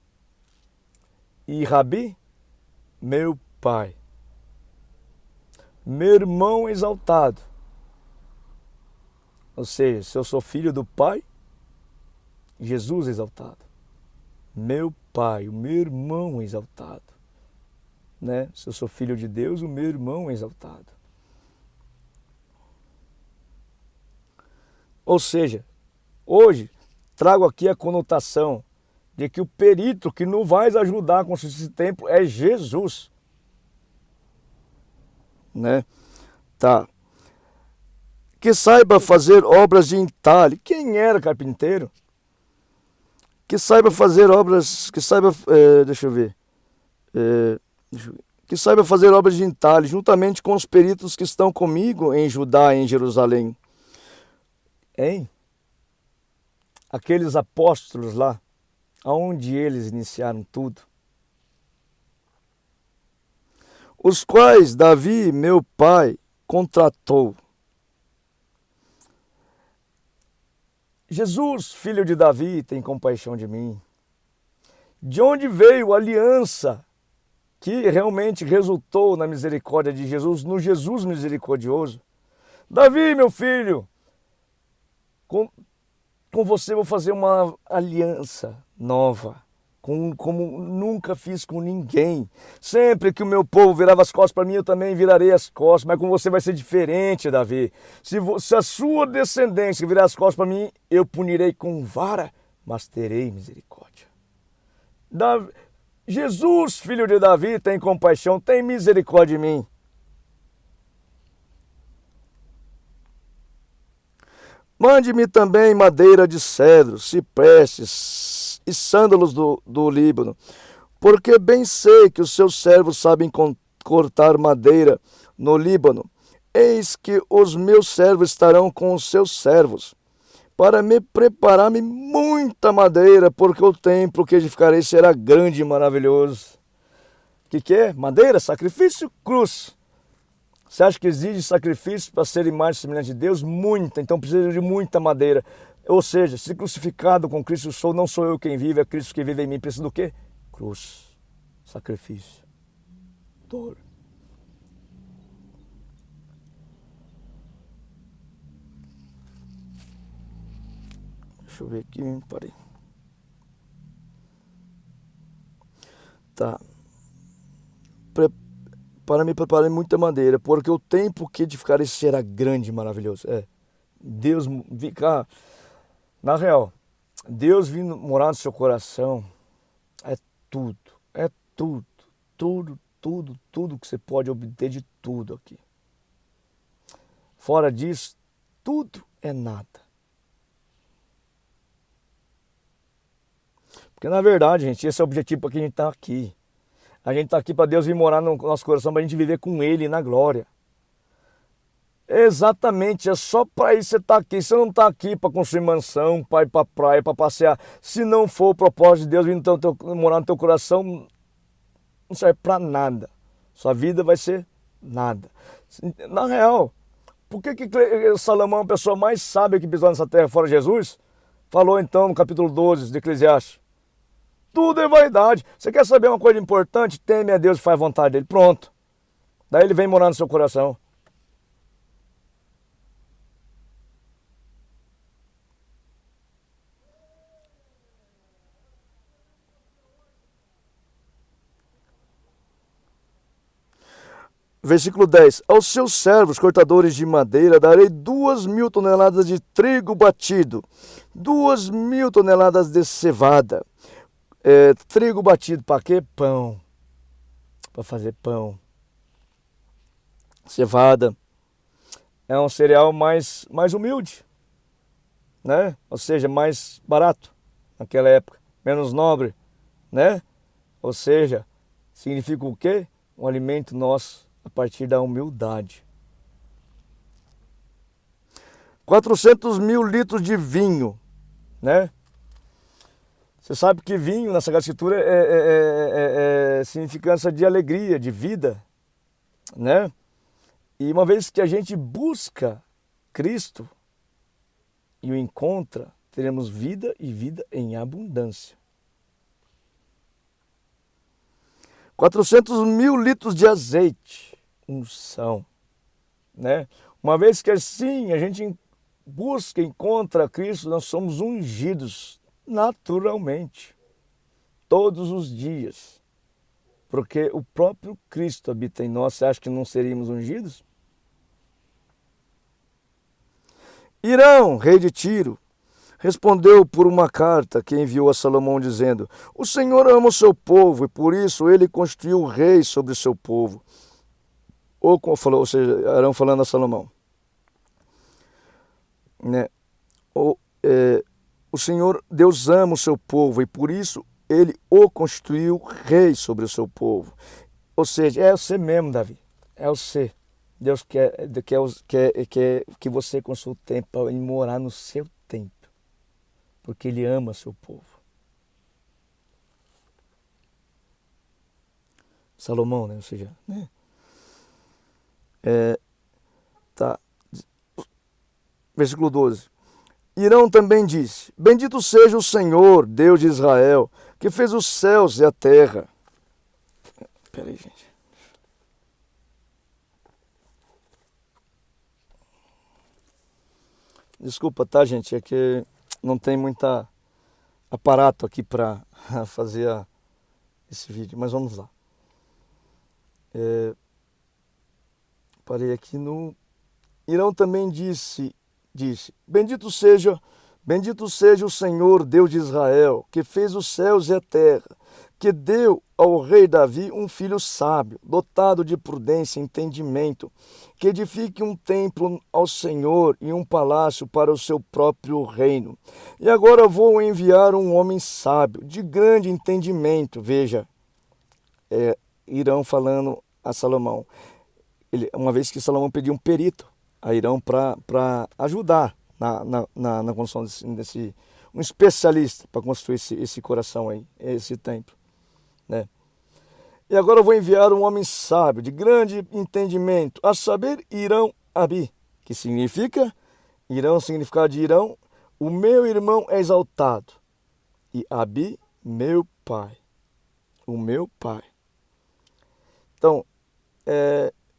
[SPEAKER 1] E Rabi, meu pai. Meu irmão exaltado. Ou seja, se eu sou filho do Pai, Jesus exaltado. Meu pai, o meu irmão exaltado. Né? Se eu sou filho de Deus, o meu irmão exaltado. Ou seja, hoje trago aqui a conotação de que o perito que nos vai ajudar a construir esse templo é Jesus. Né? Tá. Que saiba fazer obras de entalhe. Quem era carpinteiro? Que saiba fazer obras, deixa eu ver. Que saiba fazer obras de entalhe, juntamente com os peritos que estão comigo em Judá e em Jerusalém. Hein? Aqueles apóstolos lá, aonde eles iniciaram tudo. Os quais Davi, meu pai, contratou. Jesus, filho de Davi, tem compaixão de mim. De onde veio a aliança que realmente resultou na misericórdia de Jesus, no Jesus misericordioso? Davi, meu filho, com você vou fazer uma aliança nova, como nunca fiz com ninguém. Sempre que o meu povo virava as costas para mim, eu também virarei as costas, mas com você vai ser diferente, Davi. Se a sua descendência virar as costas para mim, eu punirei com vara, mas terei misericórdia. Jesus, filho de Davi, tem compaixão, tem misericórdia de mim. Mande-me também madeira de cedro, ciprestes e sândalos do Líbano, porque bem sei que os seus servos sabem cortar madeira no Líbano. Eis que os meus servos estarão com os seus servos, para me preparar-me muita madeira, porque o templo que edificarei será grande e maravilhoso. O que é? Madeira, sacrifício, cruz. Você acha que exige sacrifício para ser imagem semelhante de Deus? Muita, então precisa de muita madeira. Ou seja, se crucificado com Cristo sou, não sou eu quem vive, é Cristo que vive em mim. Precisa do quê? Cruz, sacrifício, dor. Deixa eu ver aqui, parei. Tá. para me preparar muita madeira, porque o tempo que edificarei será grande e maravilhoso. Deus ficar, na real, Deus vindo morar no seu coração é tudo, é tudo, tudo, tudo, tudo que você pode obter de tudo aqui. Fora disso, tudo é nada. Porque na verdade, gente, esse é o objetivo para que a gente está aqui. A gente está aqui para Deus vir morar no nosso coração, para a gente viver com Ele na glória. Exatamente, é só para isso você está aqui. Você não está aqui para construir mansão, para ir para a praia, para passear. Se não for o propósito de Deus vir morar no teu coração, não serve para nada. Sua vida vai ser nada. Na real, por que Salomão, a pessoa mais sábia que pisou nessa terra fora Jesus, falou então no capítulo 12 de Eclesiastes? Tudo é vaidade. Você quer saber uma coisa importante? Teme a Deus e faz a vontade dele. Pronto. Daí ele vem morar no seu coração. Versículo 10. Aos seus servos, cortadores de madeira, darei 2.000 toneladas de trigo batido, 2.000 toneladas de cevada. Trigo batido para quê? Pão. Para fazer pão. Cevada é um cereal mais humilde, né? Ou seja, mais barato naquela época, menos nobre, né? Ou seja, significa o quê? Um alimento nosso a partir da humildade. 400.000 litros de vinho, né? Você sabe que vinho na Sagrada Escritura é significância de alegria, de vida, né? E uma vez que a gente busca Cristo e o encontra, teremos vida e vida em abundância. 400.000 litros de azeite, unção, né? Uma vez que assim a gente busca e encontra Cristo, nós somos ungidos naturalmente, todos os dias, porque o próprio Cristo habita em nós. Você acha que não seríamos ungidos? Hirão, rei de Tiro, respondeu por uma carta que enviou a Salomão dizendo: o Senhor ama o seu povo e por isso ele constituiu rei sobre o seu povo. Ou seja, Hirão falando a Salomão, né? O Senhor, Deus ama o seu povo e por isso ele o constituiu rei sobre o seu povo. Ou seja, é você mesmo, Davi. É você. Deus quer que você com o seu tempo para ele morar no seu tempo. Porque ele ama seu povo. Salomão, né? Ou seja, né? Tá. Versículo 12. Hirão também disse: bendito seja o Senhor, Deus de Israel, que fez os céus e a terra. Peraí, gente. Desculpa, tá, gente? É que não tem muita aparato aqui para fazer esse vídeo, mas vamos lá. Parei aqui no... Hirão também disse, bendito seja o Senhor, Deus de Israel, que fez os céus e a terra, que deu ao rei Davi um filho sábio, dotado de prudência e entendimento, que edifique um templo ao Senhor e um palácio para o seu próprio reino. E agora vou enviar um homem sábio, de grande entendimento. Veja, Hirão falando a Salomão. Uma vez que Salomão pediu um perito a Hirão para ajudar na construção desse um especialista para construir esse coração aí, esse templo, né? E agora eu vou enviar um homem sábio, de grande entendimento, a saber, Hirão-Abi, que significa, significado de Hirão, o meu irmão é exaltado, e Abi, meu pai, o meu pai. Então,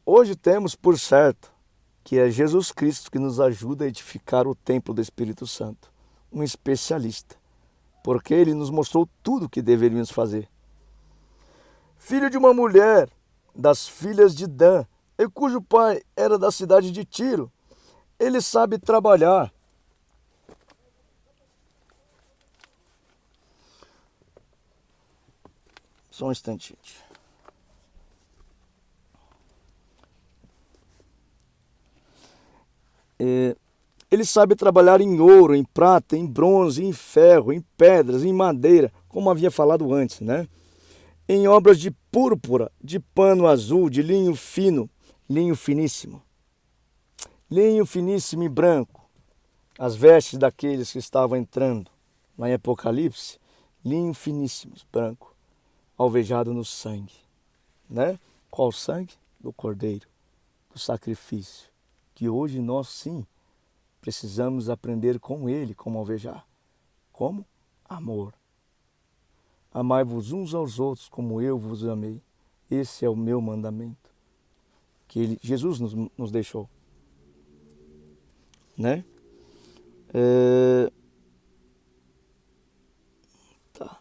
[SPEAKER 1] hoje temos por certo que é Jesus Cristo que nos ajuda a edificar o templo do Espírito Santo, um especialista, porque ele nos mostrou tudo o que deveríamos fazer. Filho de uma mulher, das filhas de Dan, e cujo pai era da cidade de Tiro. Ele sabe trabalhar. Só um instantinho. Ele sabe trabalhar em ouro, em prata, em bronze, em ferro, em pedras, em madeira, como havia falado antes, né? Em obras de púrpura, de pano azul, de linho fino, linho finíssimo e branco. As vestes daqueles que estavam entrando lá em Apocalipse, linho finíssimo, branco, alvejado no sangue, né? Qual sangue? Do Cordeiro, do sacrifício, que hoje nós sim precisamos aprender com ele como alvejar. Como? Amor. Amai-vos uns aos outros como eu vos amei. Esse é o meu mandamento que Jesus nos deixou, né? Tá.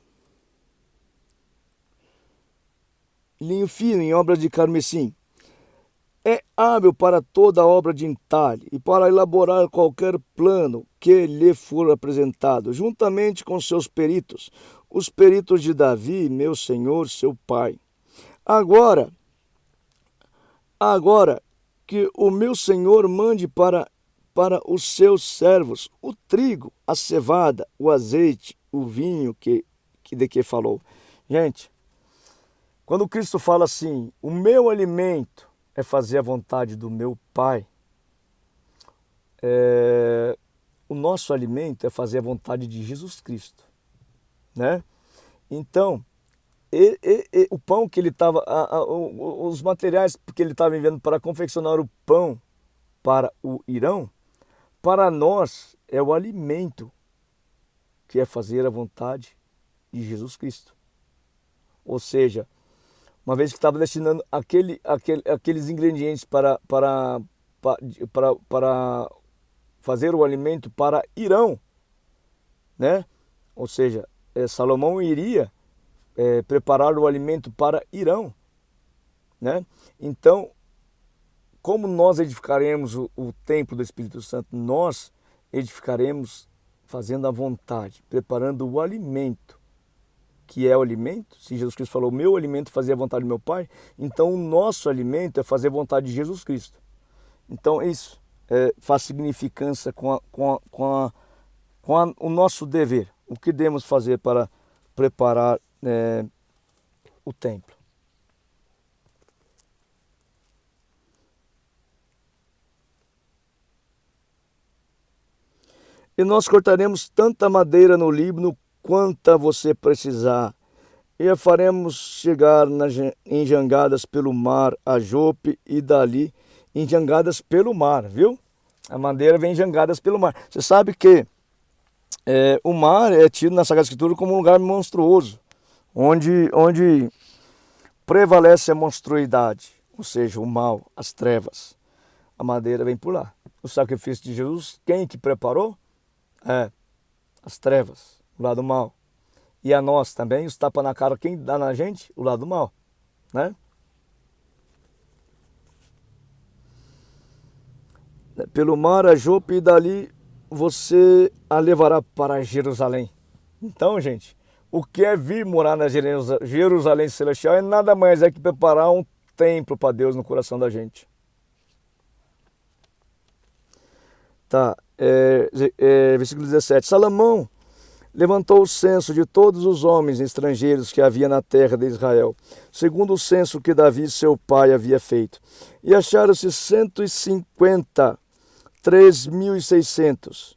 [SPEAKER 1] Linho fino em obras de carmesim. É hábil para toda obra de entalhe e para elaborar qualquer plano que lhe for apresentado, juntamente com seus peritos, os peritos de Davi, meu senhor, seu pai. Agora que o meu senhor mande para os seus servos o trigo, a cevada, o azeite, o vinho de que falou. Gente, quando Cristo fala assim, o meu alimento é fazer a vontade do meu Pai, o nosso alimento é fazer a vontade de Jesus Cristo, né? Então, o pão que ele estava, os materiais que ele estava enviando para confeccionar o pão para o Irão, para nós é o alimento que é fazer a vontade de Jesus Cristo. Ou seja, uma vez que estava destinando aqueles ingredientes para fazer o alimento para Irão, né? Ou seja, Salomão iria preparar o alimento para Irão, né? Então, como nós edificaremos o templo do Espírito Santo? Nós edificaremos fazendo a vontade, preparando o alimento, que é o alimento. Se Jesus Cristo falou, meu alimento é fazer a vontade do meu Pai, então o nosso alimento é fazer a vontade de Jesus Cristo. Então isso faz significância com o nosso dever, o que devemos fazer para preparar o templo. E nós cortaremos tanta madeira no Líbano quanta você precisar, e a faremos chegar em jangadas pelo mar a Jope, e dali em jangadas pelo mar, viu? A madeira vem em jangadas pelo mar. Você sabe que o mar é tido na Sagrada Escritura como um lugar monstruoso, onde prevalece a monstruosidade, ou seja, o mal, as trevas. A madeira vem por lá. O sacrifício de Jesus, quem que preparou? As trevas, o lado mal. E a nós também, os tapas na cara, quem dá na gente? O lado mal, né? Pelo mar a Jope, e dali você a levará para Jerusalém. Então, gente, o que é vir morar na Jerusalém Celestial é nada mais que preparar um templo para Deus no coração da gente. Tá, versículo 17. Salomão levantou o censo de todos os homens estrangeiros que havia na terra de Israel, segundo o censo que Davi, seu pai, havia feito. E acharam-se 153.600.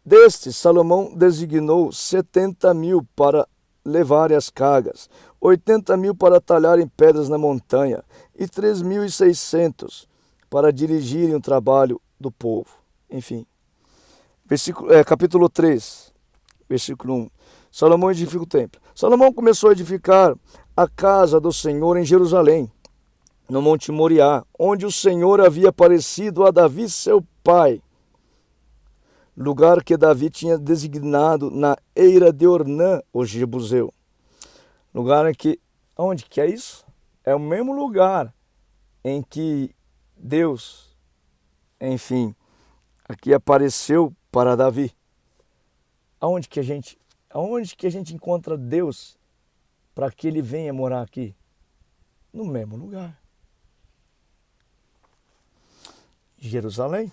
[SPEAKER 1] Destes, Salomão designou 70.000 para levarem as cargas, 80.000 para talharem pedras na montanha e 3.600 para dirigirem o trabalho do povo. Enfim, capítulo 3, versículo 1. Salomão edifica o templo. Salomão começou a edificar a casa do Senhor em Jerusalém, no Monte Moriá, onde o Senhor havia aparecido a Davi, seu pai, lugar que Davi tinha designado na eira de Ornã, o Jebuseu. Lugar em que, onde que é isso? é o mesmo lugar em que Deus, enfim, aqui apareceu para Davi. Aonde que a gente encontra Deus para que ele venha morar aqui? No mesmo lugar. Jerusalém.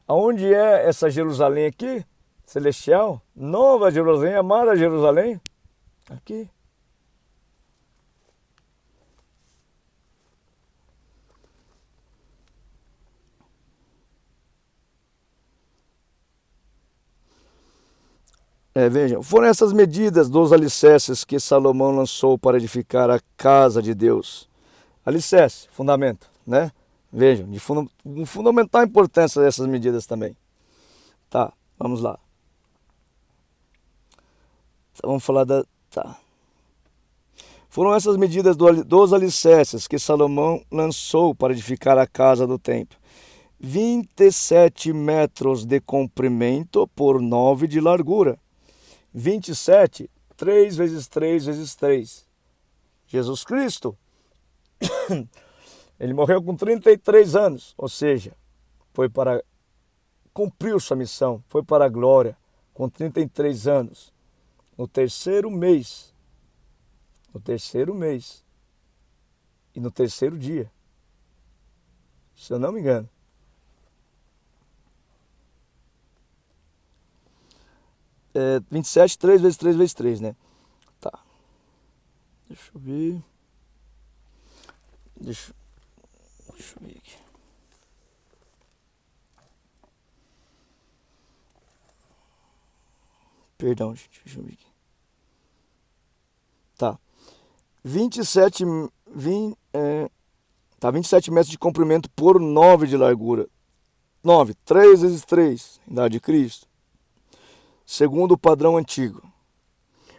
[SPEAKER 1] Aonde é essa Jerusalém aqui? Celestial? Nova Jerusalém, amada Jerusalém? Aqui. Vejam, foram essas medidas dos alicerces que Salomão lançou para edificar a casa de Deus. Alicerce, fundamento, né? Vejam, de fundamental importância dessas medidas também. Tá, vamos lá. Então, vamos falar da... Tá. Foram essas medidas dos alicerces que Salomão lançou para edificar a casa do templo. 27 metros de comprimento por 9 de largura. 27, 3 vezes 3 vezes 3. Jesus Cristo, ele morreu com 33 anos, ou seja, cumpriu sua missão, foi para a glória, com 33 anos, no terceiro mês, e no terceiro dia, se eu não me engano. É 27, 3 vezes 3 vezes 3, né? Tá. Deixa eu ver. Deixa eu ver aqui. Perdão, gente. Deixa eu ver aqui. Tá. 27 metros de comprimento por 9 de largura. 9, 3 vezes 3, idade de Cristo. Segundo o padrão antigo.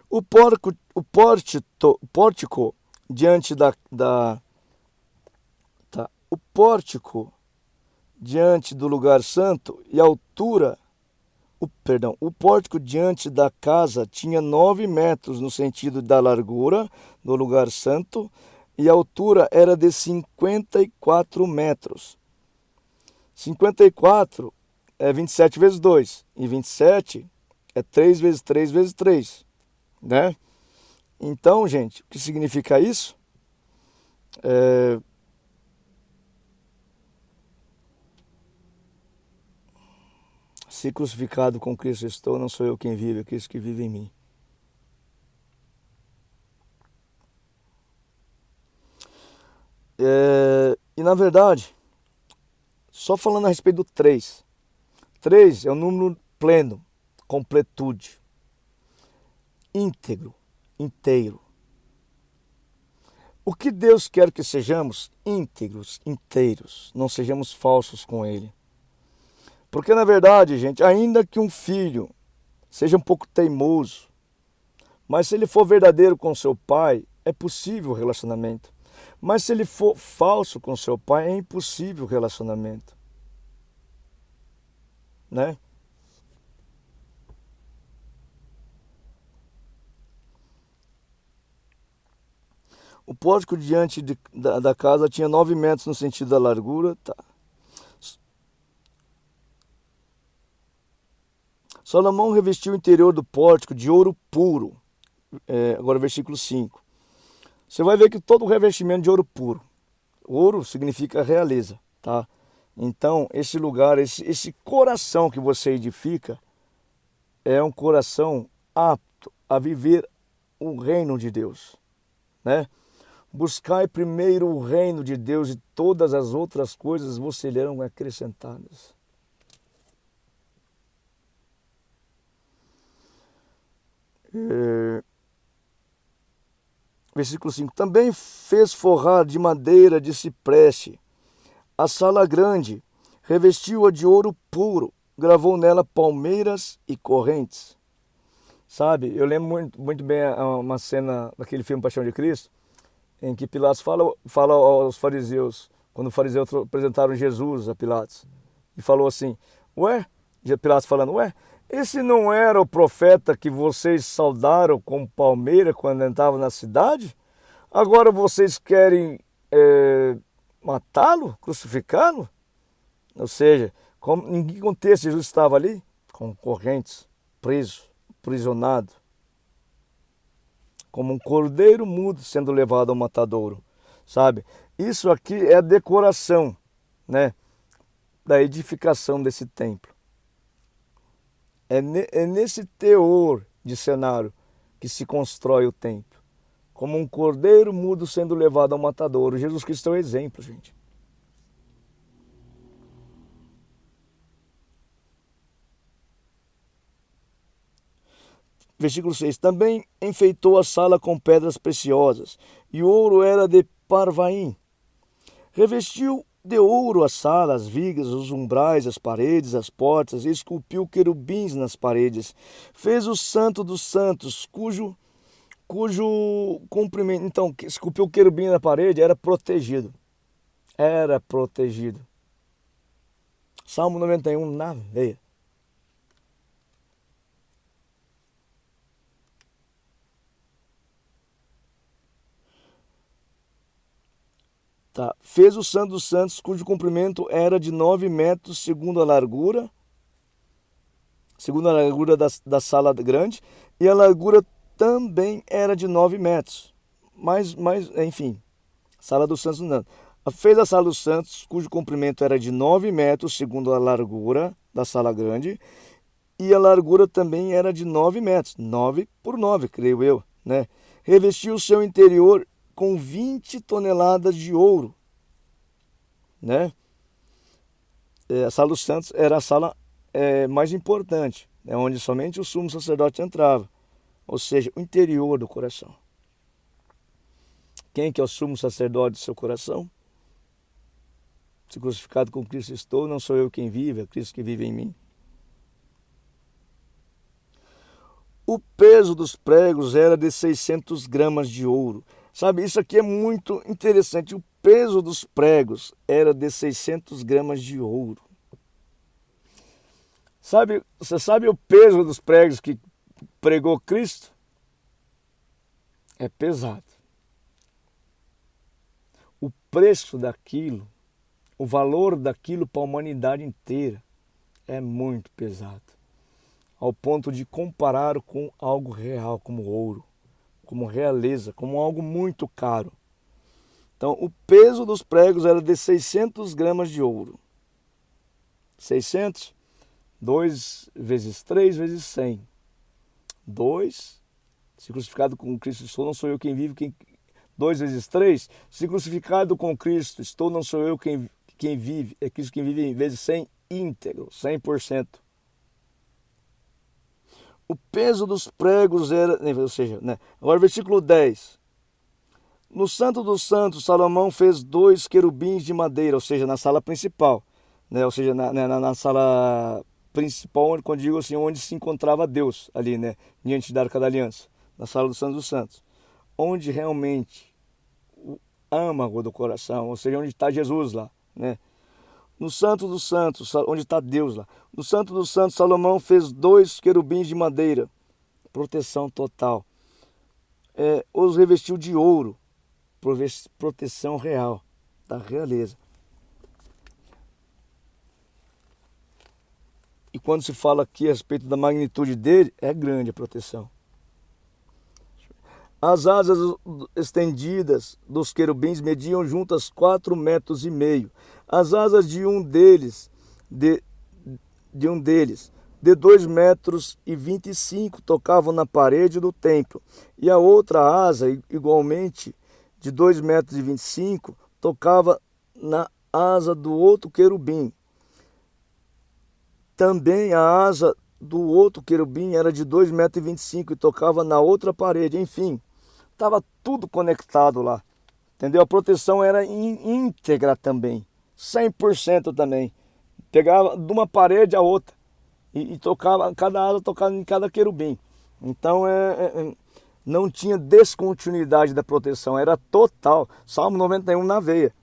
[SPEAKER 1] O pórtico diante o pórtico diante do lugar santo e a altura, o pórtico diante da casa tinha 9 metros no sentido da largura do lugar santo e a altura era de 54 metros. 54 é 27 vezes 2 e 27 é 3 vezes 3 vezes 3, né? Então, gente, o que significa isso? Se crucificado com Cristo estou, não sou eu quem vive, é Cristo que vive em mim. E na verdade, só falando a respeito do 3. 3 é um número pleno, completude, íntegro, inteiro. O que Deus quer que sejamos? Íntegros, inteiros, não sejamos falsos com Ele. Porque na verdade, gente, ainda que um filho seja um pouco teimoso, mas se ele for verdadeiro com seu pai, é possível o relacionamento. Mas se ele for falso com seu pai, é impossível o relacionamento. Né? O pórtico diante da casa tinha 9 metros no sentido da largura. Tá. Salomão revestiu o interior do pórtico de ouro puro. Agora versículo 5. Você vai ver que todo o revestimento de ouro puro. Ouro significa realeza, tá? Então, esse lugar, esse coração que você edifica, é um coração apto a viver o reino de Deus, né? Buscai primeiro o reino de Deus e todas as outras coisas vos serão acrescentadas. Versículo 5. Também fez forrar de madeira de cipreste a sala grande, revestiu-a de ouro puro, gravou nela palmeiras e correntes. Sabe, eu lembro muito bem uma cena daquele filme Paixão de Cristo, em que Pilatos fala aos fariseus, quando os fariseus apresentaram Jesus a Pilatos, e falou assim, Pilatos falando, esse não era o profeta que vocês saudaram com palmeira quando entravam na cidade? Agora vocês querem matá-lo, crucificá-lo? Ou seja, em que contexto Jesus estava ali? Com correntes, preso, aprisionado, como um cordeiro mudo sendo levado ao matadouro, sabe? Isso aqui é a decoração, né, da edificação desse templo. É nesse teor de cenário que se constrói o templo. Como um cordeiro mudo sendo levado ao matadouro. Jesus Cristo é o exemplo, gente. Versículo 6. Também enfeitou a sala com pedras preciosas, e o ouro era de Parvaim. Revestiu de ouro a sala, as vigas, os umbrais, as paredes, as portas, e esculpiu querubins nas paredes. Fez o santo dos santos, cujo comprimento... Então, esculpiu o querubim na parede, era protegido. Era protegido. Salmo 91 na veia. Tá. Fez o Santo dos Santos, cujo comprimento era de 9 metros, segundo a largura da sala grande, e a largura também era de 9 metros. Mas enfim, sala dos Santos não. Fez a sala dos Santos, cujo comprimento era de 9 metros, segundo a largura da sala grande, e a largura também era de 9 metros, 9 por 9, creio eu, né? Revestiu o seu interior com 20 toneladas de ouro, né? A sala dos santos era a sala mais importante, né? Onde somente o sumo sacerdote entrava, ou seja, o interior do coração. Quem que é o sumo sacerdote do seu coração? Se crucificado com Cristo estou, não sou eu quem vive, é Cristo que vive em mim. O peso dos pregos era de 600 gramas de ouro. Sabe, isso aqui é muito interessante. O peso dos pregos era de 600 gramas de ouro. Sabe, você sabe o peso dos pregos que pregou Cristo? É pesado. O preço daquilo, o valor daquilo para a humanidade inteira é muito pesado. Ao ponto de comparar com algo real, como ouro, como realeza, como algo muito caro. Então, o peso dos pregos era de 600 gramas de ouro. 600, 2 vezes 3 vezes 100. 2, se crucificado com Cristo estou, não sou eu quem vive. 2 vezes 3, se crucificado com Cristo estou, não sou eu quem vive, é Cristo quem vive, em vezes 100 íntegro, 100%. O peso dos pregos era, ou seja, né? Agora versículo 10. No Santo dos Santos, Salomão fez 2 querubins de madeira, ou seja, na sala principal, né? Ou seja, na sala principal, quando digo assim, onde se encontrava Deus, ali, né? Diante da Arca da Aliança, na sala do Santo dos Santos, onde realmente o âmago do coração, ou seja, onde está Jesus lá, né? No Santo dos Santos, onde está Deus lá. No Santo dos Santos, Salomão fez 2 querubins de madeira, proteção total. Os revestiu de ouro, proteção real, da realeza. E quando se fala aqui a respeito da magnitude dele, é grande a proteção. As asas estendidas dos querubins mediam juntas 4,5 metros. As asas de um deles, de 2,25 metros, tocavam na parede do templo, e a outra asa, igualmente de 2,25 metros, tocava na asa do outro querubim. Também a asa do outro querubim era de 2,25 metros e tocava na outra parede. Enfim, estava tudo conectado lá, entendeu? A proteção era íntegra também, 100% também. Pegava de uma parede a outra e tocava, cada asa tocava em cada querubim. Então não tinha descontinuidade da proteção, era total. Salmo 91 na veia.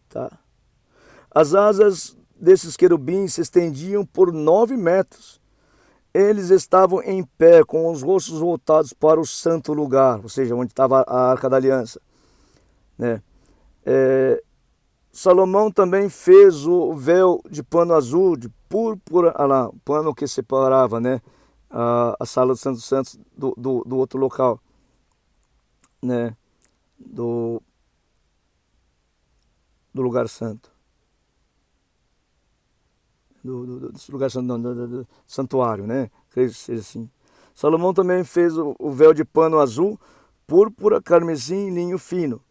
[SPEAKER 1] Tá. As asas desses querubins se estendiam por 9 metros Eles estavam em pé, com os rostos voltados para o santo lugar, ou seja, onde estava a Arca da Aliança, né? Salomão também fez o véu de pano azul, de púrpura, lá, o pano que separava, né, a sala dos Santos Santos do outro local, né, do lugar santo. Do lugar santo, não, do santuário, né? Creio que seja assim. Salomão também fez o véu de pano azul, púrpura, carmesim, linho fino.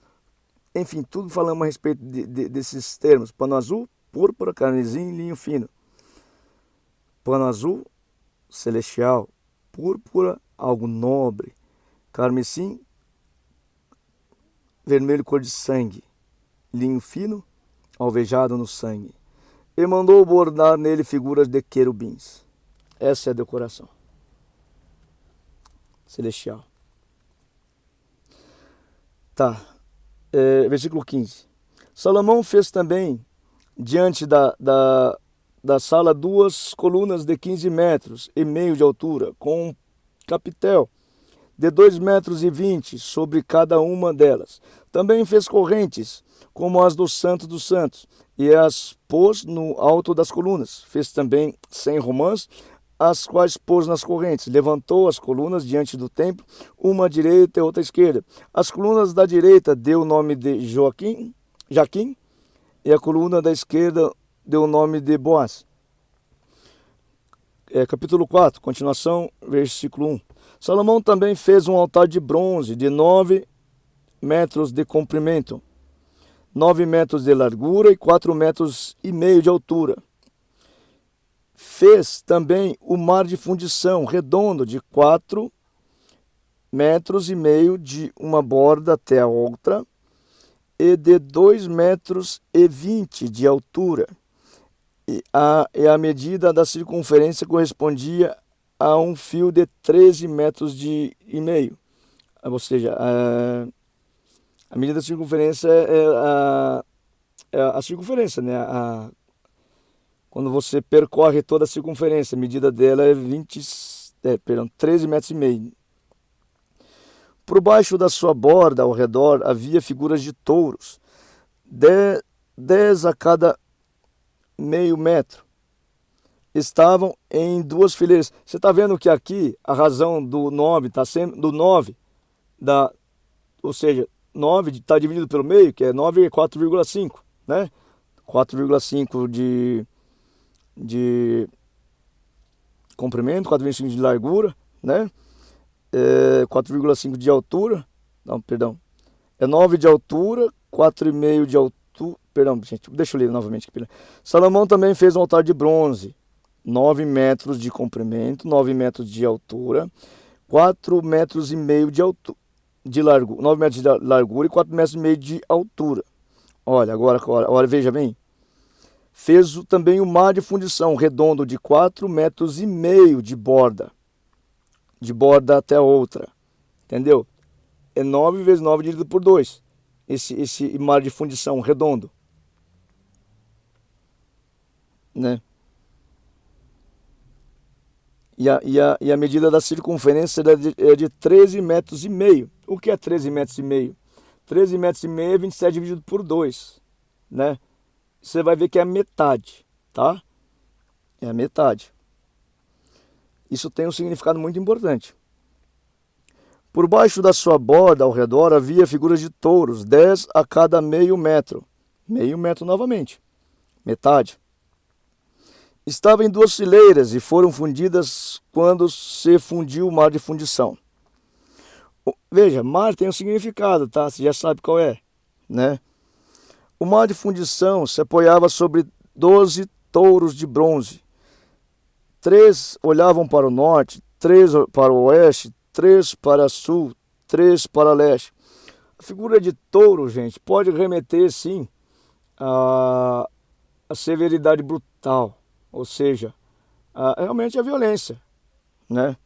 [SPEAKER 1] Enfim, tudo falamos a respeito desses termos. Pano azul, púrpura, carmesim, linho fino. Pano azul, celestial. Púrpura, algo nobre. Carmesim, vermelho, cor de sangue. Linho fino, alvejado no sangue. E mandou bordar nele figuras de querubins. Essa é a decoração celestial. Tá. Versículo 15. Salomão fez também, diante da sala, 2 colunas de 15 metros e meio de altura, com um capitel de 2,20 metros sobre cada uma delas. Também fez correntes, como as do Santo dos Santos, e as pôs no alto das colunas. Fez também 100 romãs, as quais pôs nas correntes. Levantou as colunas diante do templo, uma à direita e outra à esquerda. As colunas da direita deu o nome de Jaquim, e a coluna da esquerda deu o nome de Boaz. Capítulo 4, continuação, versículo 1. Salomão também fez um altar de bronze de 9 metros de comprimento, 9 metros de largura e 4,5 metros de altura. Fez também o mar de fundição redondo de 4,5 metros de uma borda até a outra e de 2,20 metros de altura. E a medida da circunferência correspondia a um fio de 13,5 metros. Ou seja, a medida da circunferência é a circunferência, né? Quando você percorre toda a circunferência, a medida dela é 13,5 metros. Por baixo da sua borda, ao redor, havia figuras de touros, 10 a cada meio metro. Estavam em 2 fileiras. Você está vendo que aqui a razão do 9 está sendo do 9, ou seja, 9 está dividido pelo meio, que é 9 é 4,5, né? 4,5 de comprimento, 4,5 de largura, né? 4,5 de altura. Não, perdão. É 9 de altura, 4,5 de altura. Perdão, gente, deixa eu ler novamente aqui. Salomão também fez um altar de bronze, 9 metros de comprimento, 9 metros de altura, 4,5 metros de largura, 9 metros de largura e 4,5 metros de altura. Olha, agora veja bem. Fez também o mar de fundição redondo de 4,5 metros de borda até a outra. Entendeu? É 9 vezes 9 dividido por 2. Esse mar de fundição redondo, né? E a medida da circunferência é de 13,5 metros. O que é 13,5 metros? 13,5 metros é 27 dividido por 2, né? Você vai ver que é a metade, tá? É a metade. Isso tem um significado muito importante. Por baixo da sua borda, ao redor, havia figuras de touros, 10 a cada meio metro. Meio metro novamente. Metade. Estava em 2 fileiras e foram fundidas quando se fundiu o mar de fundição. Veja, mar tem um significado, tá? Você já sabe qual é, né? O mar de fundição se apoiava sobre 12 touros de bronze. 3 olhavam para o norte, 3 para o oeste, 3 para sul, 3 para leste. A figura de touro, gente, pode remeter, sim, a severidade brutal, ou seja, realmente a violência, né?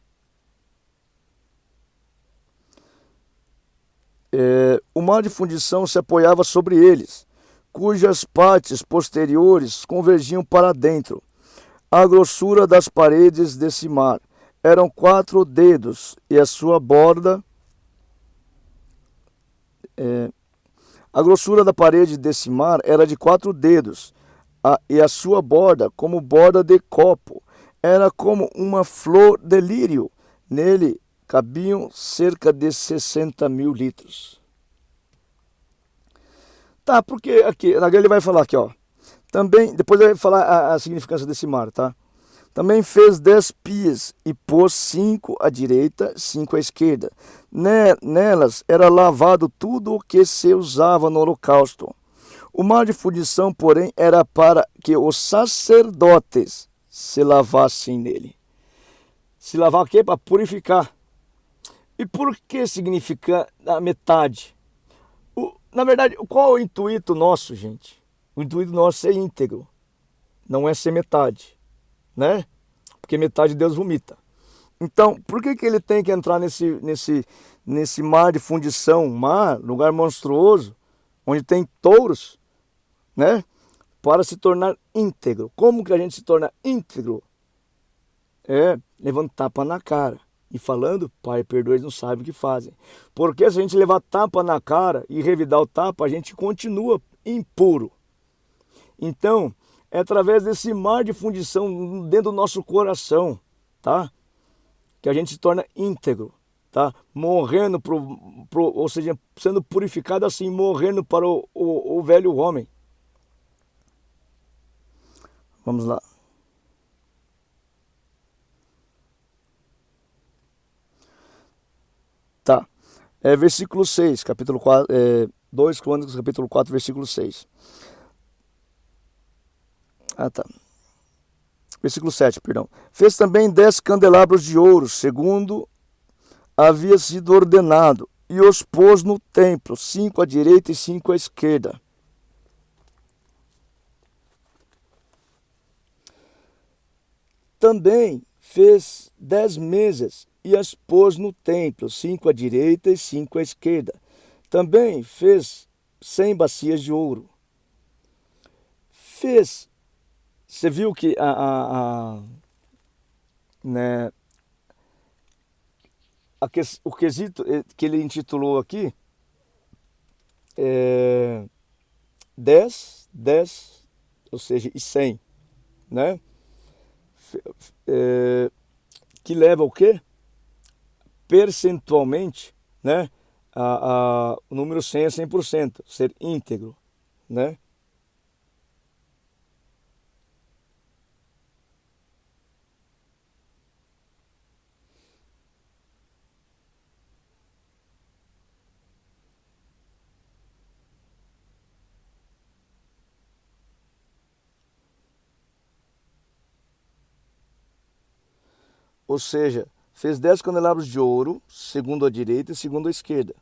[SPEAKER 1] O mar de fundição se apoiava sobre eles, cujas partes posteriores convergiam para dentro. A grossura das paredes desse mar eram 4 dedos, e a sua borda, a grossura da parede desse mar era de 4 dedos, e a sua borda, como borda de copo, era como uma flor de lírio. Nele cabiam cerca de 60.000 litros. Tá, porque aqui, ele vai falar aqui, ó. Também, depois ele vai falar a significância desse mar, tá? Também fez 10 pias e pôs 5 à direita, 5 à esquerda. Nelas era lavado tudo o que se usava no holocausto. O mar de fundição, porém, era para que os sacerdotes se lavassem nele. Se lavar o quê? Para purificar. E por que significa a metade? Na verdade, qual é o intuito nosso, gente? O intuito nosso é íntegro, não é ser metade, né? Porque metade Deus vomita. Então, por que ele tem que entrar nesse mar de fundição, lugar monstruoso, onde tem touros, né? Para se tornar íntegro. Como que a gente se torna íntegro? É levando tapa na cara e falando, Pai, perdoa, eles não sabem o que fazem. Porque se a gente levar tapa na cara e revidar o tapa, a gente continua impuro. Então, é através desse mar de fundição dentro do nosso coração, tá? Que a gente se torna íntegro, tá? Morrendo, ou seja, sendo purificado assim, morrendo para o velho homem. Vamos lá. Tá. Versículo 6, capítulo 4, 2 Crônicas, capítulo 4, versículo 6. Tá. Versículo 7, perdão. Fez também 10 candelabros de ouro, segundo havia sido ordenado, e os pôs no templo, 5 à direita e 5 à esquerda. Também fez 10 mesas e as pôs no templo, 5 à direita e 5 à esquerda. Também fez 100 bacias de ouro. Você viu que né, o quesito que ele intitulou aqui é 10, ou seja, e 100, né? Que leva o quê? Percentualmente, né? O número 100 é 100%, ser íntegro, né? Ou seja, fez 10 candelabros de ouro, segundo a direita e segundo a esquerda.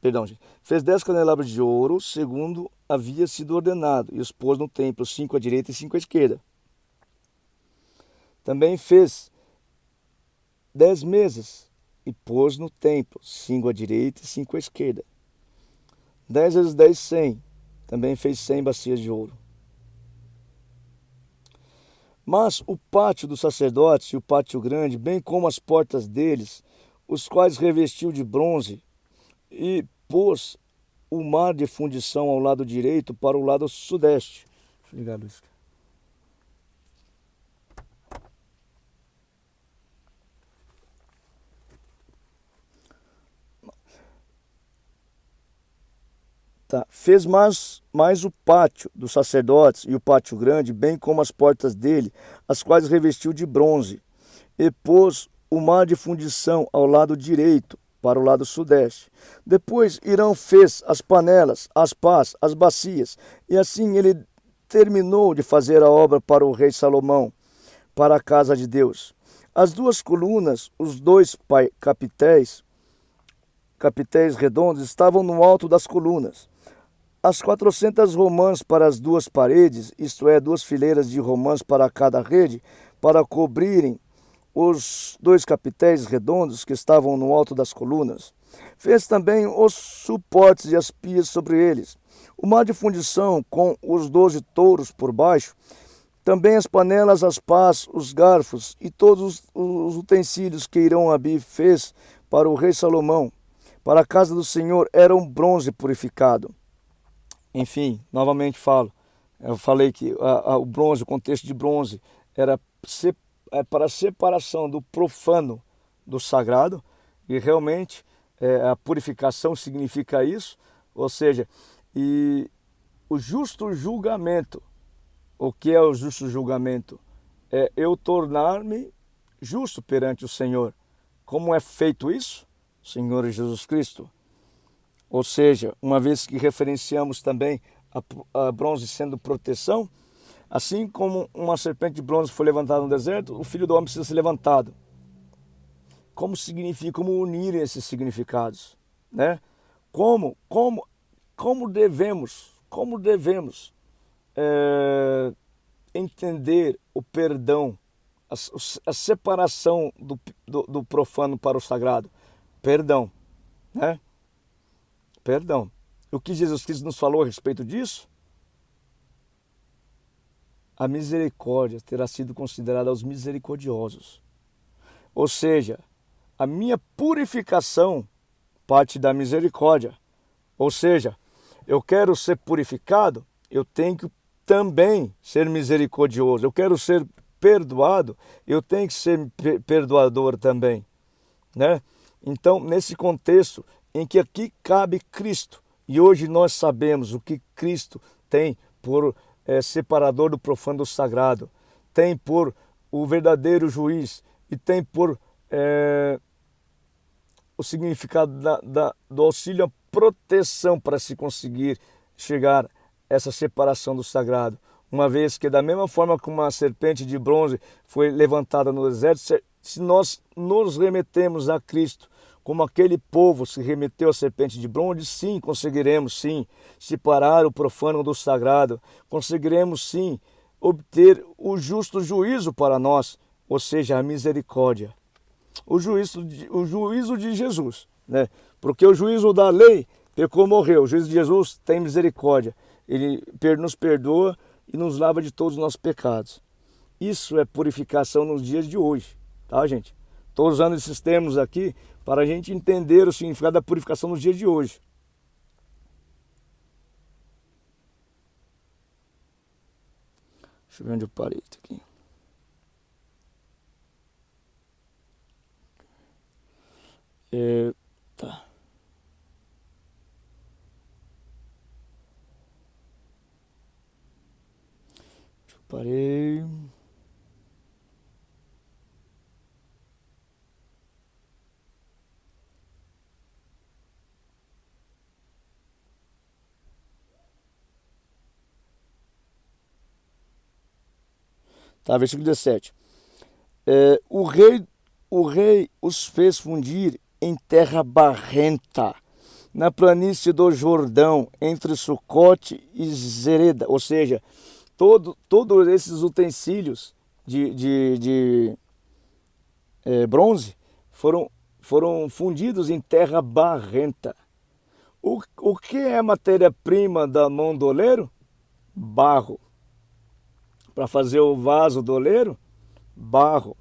[SPEAKER 1] Perdão, gente. Fez 10 candelabros de ouro, segundo havia sido ordenado, e os pôs no templo, 5 à direita e 5 à esquerda. Também fez 10 mesas, e pôs no templo, 5 à direita e 5 à esquerda. 10 vezes 10, 100. Também fez 100 bacias de ouro. Mas o pátio dos sacerdotes e o pátio grande, bem como as portas deles, os quais revestiu de bronze, e pôs o mar de fundição ao lado direito para o lado sudeste. Deixa eu ligar a luz. Tá. Fez mais o pátio dos sacerdotes e o pátio grande, bem como as portas dele, as quais revestiu de bronze, e pôs o mar de fundição ao lado direito, para o lado sudeste. Depois Irão fez as panelas, as pás, as bacias, e assim ele terminou de fazer a obra para o rei Salomão, para a casa de Deus. As 2 colunas, os 2 capitéis redondos, estavam no alto das colunas. As 400 romãs para as 2 paredes, isto é, 2 fileiras de romãs para cada rede, para cobrirem os 2 capitéis redondos que estavam no alto das colunas. Fez também os suportes e as pias sobre eles. O mar de fundição com os 12 touros por baixo Também as panelas, as pás, os garfos e todos os utensílios que Irão-Abi fez para o rei Salomão, para a casa do Senhor, eram bronze purificado. Enfim, novamente eu falei que o bronze, o contexto de bronze, era para a separação do profano do sagrado, e realmente a purificação significa isso, ou seja, e o justo julgamento. O que é o justo julgamento? É eu tornar-me justo perante o Senhor. Como é feito isso? Senhor Jesus Cristo. Ou seja, uma vez que referenciamos também a bronze sendo proteção, assim como uma serpente de bronze foi levantada no deserto, o Filho do Homem precisa ser levantado. Como significa, como unir esses significados, né? Como devemos entender o perdão, a separação do profano para o sagrado. Perdão, né? Perdão. O que Jesus Cristo nos falou a respeito disso? A misericórdia terá sido considerada aos misericordiosos. Ou seja, a minha purificação parte da misericórdia. Ou seja, eu quero ser purificado, eu tenho que também ser misericordioso. Eu quero ser perdoado, eu tenho que ser perdoador também, né? Então, nesse contexto em que aqui cabe Cristo, e hoje nós sabemos o que Cristo tem por separador do profano do sagrado, tem por o verdadeiro juiz e tem por o significado do auxílio à proteção para se conseguir chegar a essa separação do sagrado. Uma vez que da mesma forma como uma serpente de bronze foi levantada no deserto, se nós nos remetemos a Cristo, como aquele povo se remeteu à serpente de bronze, sim, conseguiremos sim separar o profano do sagrado, conseguiremos sim obter o justo juízo para nós, ou seja, a misericórdia. O juízo de Jesus, né? Porque o juízo da lei pecou, morreu. O juízo de Jesus tem misericórdia. Ele nos perdoa e nos lava de todos os nossos pecados. Isso é purificação nos dias de hoje, tá, gente? Estou usando esses termos aqui para a gente entender o significado da purificação nos dias de hoje. Deixa eu ver onde eu parei aqui. Tá. Parei. Tá, versículo 17. O rei os fez fundir em terra barrenta, na planície do Jordão, entre Sucote e Zereda. Ou seja, todos esses utensílios de bronze foram fundidos em terra barrenta. O que é matéria-prima da mão do oleiro? Barro. Para fazer o vaso do oleiro? Barro,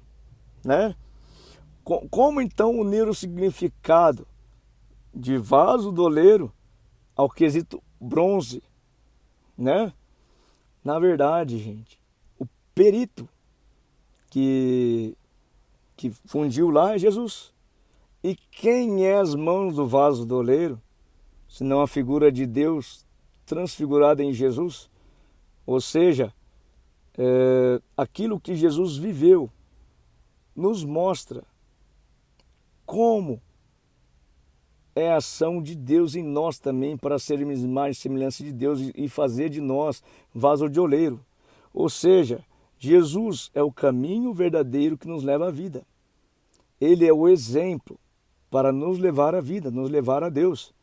[SPEAKER 1] né? Como então unir o significado de vaso do oleiro ao quesito bronze, né? Na verdade, gente, o perito que fundiu lá é Jesus. E quem é as mãos do vaso do oleiro, senão a figura de Deus transfigurada em Jesus? Ou seja, aquilo que Jesus viveu nos mostra como é a ação de Deus em nós também para sermos mais semelhança de Deus e fazer de nós vaso de oleiro. Ou seja, Jesus é o caminho verdadeiro que nos leva à vida. Ele é o exemplo para nos levar à vida, nos levar a Deus.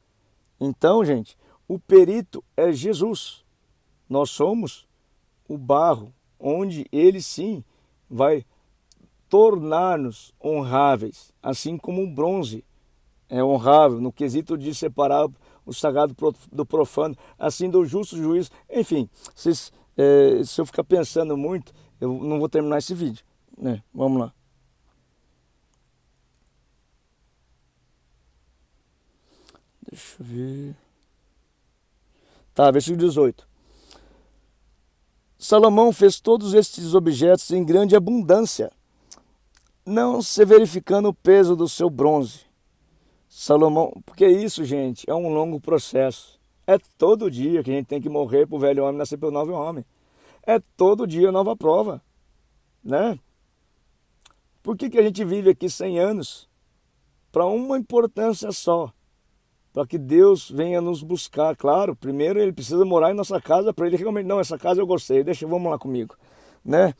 [SPEAKER 1] Então, gente, o perito é Jesus. Nós somos o barro, onde ele sim vai tornar-nos honráveis, assim como o bronze é honrável no quesito de separar o sagrado do profano, assim do justo juiz. Enfim, vocês Se eu ficar pensando muito, eu não vou terminar esse vídeo, né? Vamos lá. Deixa eu ver. Tá, versículo 18. Salomão fez todos estes objetos em grande abundância, não se verificando o peso do seu bronze. Salomão, porque isso, gente, é um longo processo. É todo dia que a gente tem que morrer para o velho homem nascer pelo novo homem. É todo dia nova prova, né? Por que a gente vive aqui 100 anos? Para uma importância só. Para que Deus venha nos buscar. Claro, primeiro ele precisa morar em nossa casa para ele realmente, não, essa casa eu gostei, vamos lá comigo, né?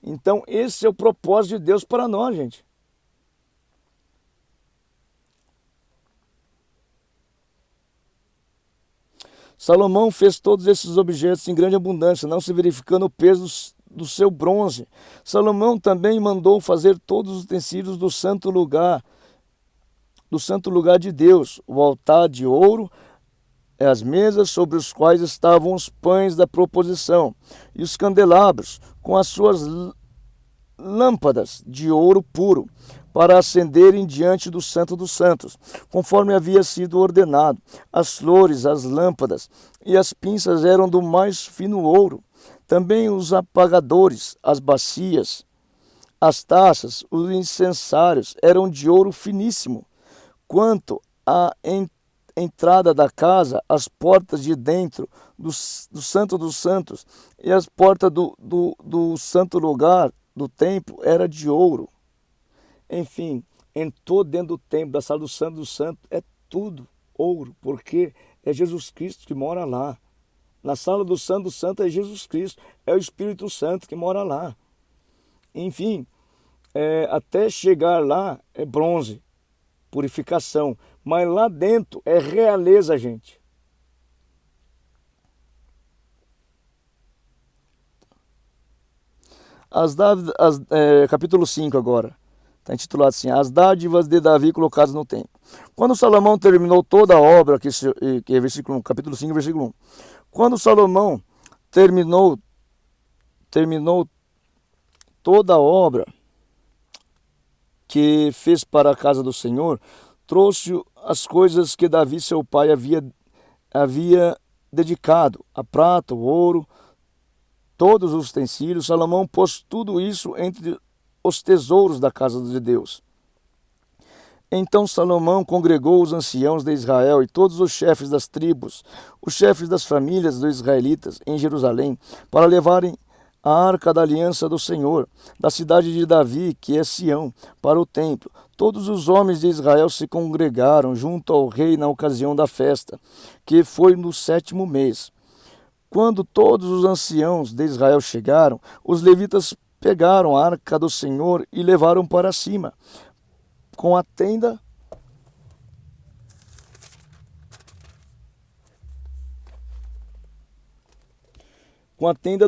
[SPEAKER 1] Então esse é o propósito de Deus para nós, gente. Salomão fez todos esses objetos em grande abundância, não se verificando o peso do seu bronze. Salomão também mandou fazer todos os utensílios do santo lugar de Deus, o altar de ouro, as mesas sobre os quais estavam os pães da proposição, e os candelabros com as suas lâmpadas de ouro puro, para acenderem diante do Santo dos Santos, conforme havia sido ordenado. As flores, as lâmpadas e as pinças eram do mais fino ouro. Também os apagadores, as bacias, as taças, os incensários eram de ouro finíssimo. Quanto à entrada da casa, as portas de dentro do Santo dos Santos e as portas do santo lugar do templo era de ouro. Enfim, entrou dentro do templo, da sala do Santo dos Santos, é tudo ouro, porque é Jesus Cristo que mora lá. Na sala do Santo dos Santos é Jesus Cristo, é o Espírito Santo que mora lá. Enfim, até chegar lá é bronze, purificação, mas lá dentro é realeza, gente. Capítulo 5 agora. Está intitulado assim, As dádivas de Davi colocadas no templo. Quando Salomão terminou toda a obra, que é versículo 1, capítulo 5, versículo 1. Quando Salomão terminou toda a obra que fez para a casa do Senhor, trouxe as coisas que Davi, seu pai, havia dedicado, a prata, o ouro, todos os utensílios. Salomão pôs tudo isso entre os tesouros da casa de Deus. Então Salomão congregou os anciãos de Israel e todos os chefes das tribos, os chefes das famílias dos israelitas em Jerusalém, para levarem a arca da aliança do Senhor, da cidade de Davi, que é Sião, para o templo. Todos os homens de Israel se congregaram junto ao rei na ocasião da festa, que foi no 7º mês. Quando todos os anciãos de Israel chegaram, os levitas pegaram a arca do Senhor e levaram para cima, com a tenda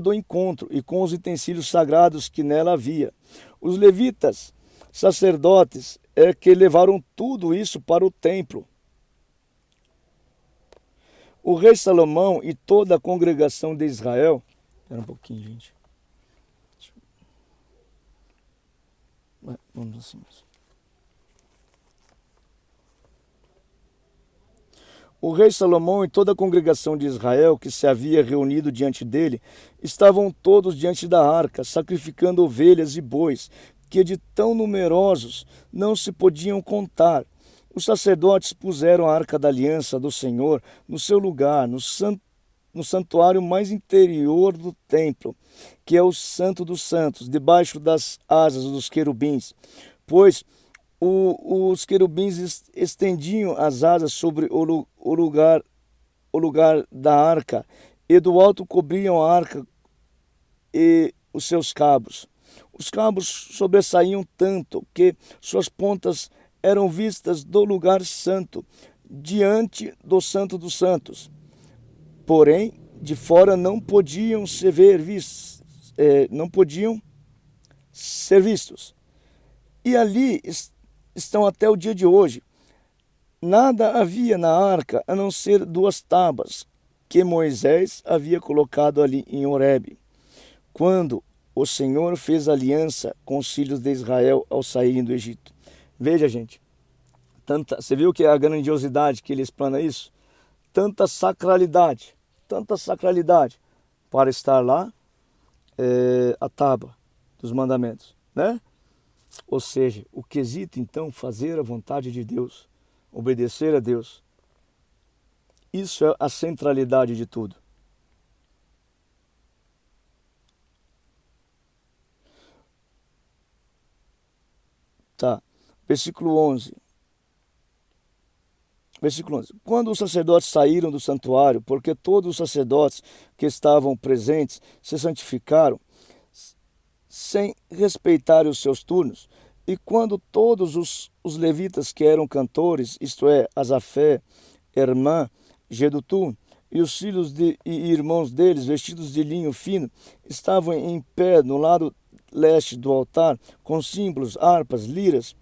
[SPEAKER 1] do encontro e com os utensílios sagrados que nela havia. Os levitas, sacerdotes, que levaram tudo isso para o templo. O rei Salomão e toda a congregação de Israel... Espera um pouquinho, gente. Vamos assim mesmo. O rei Salomão e toda a congregação de Israel que se havia reunido diante dele estavam todos diante da arca, sacrificando ovelhas e bois, que de tão numerosos não se podiam contar. Os sacerdotes puseram a arca da aliança do Senhor no seu lugar, no santuário mais interior do templo, que é o Santo dos Santos, debaixo das asas dos querubins, pois os querubins estendiam as asas sobre o lugar da arca, e do alto cobriam a arca e os seus cabos. Os cabos sobressaíam tanto que suas pontas eram vistas do lugar santo, diante do Santo dos Santos. Porém, de fora não podiam ser vistos. E ali estão até o dia de hoje. Nada havia na arca a não ser 2 tábuas, que Moisés havia colocado ali em Horebe, quando o Senhor fez aliança com os filhos de Israel ao saírem do Egito. Veja, gente, você viu que é a grandiosidade que ele explana isso? Tanta sacralidade para estar lá, a tábua dos mandamentos, né? Ou seja, o quesito então, fazer a vontade de Deus, obedecer a Deus. Isso é a centralidade de tudo. Tá, versículo 11. Quando os sacerdotes saíram do santuário, porque todos os sacerdotes que estavam presentes se santificaram, sem respeitar os seus turnos, e quando todos os levitas que eram cantores, isto é, Asafé, Hermã, Jedutum, e os filhos e irmãos deles, vestidos de linho fino, estavam em pé no lado leste do altar, com símbolos, harpas, liras,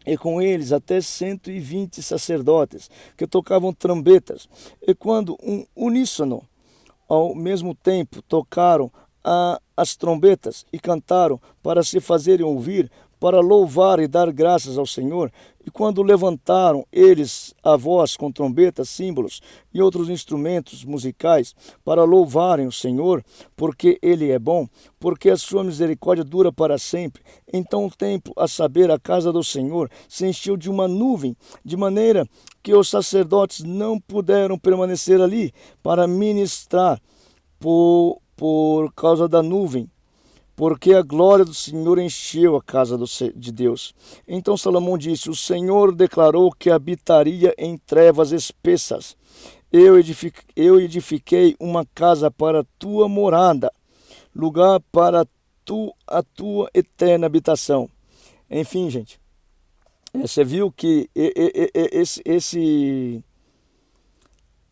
[SPEAKER 1] e com eles até 120 sacerdotes, que tocavam trombetas. E quando uníssono, ao mesmo tempo, tocaram as trombetas e cantaram para se fazerem ouvir, para louvar e dar graças ao Senhor. E quando levantaram eles a voz com trombetas, símbolos e outros instrumentos musicais, para louvarem o Senhor, porque Ele é bom, porque a sua misericórdia dura para sempre, então o templo, a saber, a casa do Senhor, se encheu de uma nuvem, de maneira que os sacerdotes não puderam permanecer ali para ministrar por causa da nuvem, porque a glória do Senhor encheu a casa de Deus. Então Salomão disse: o Senhor declarou que habitaria em trevas espessas. Eu edifiquei uma casa para tua morada, lugar para a tua eterna habitação. Enfim, gente, você viu que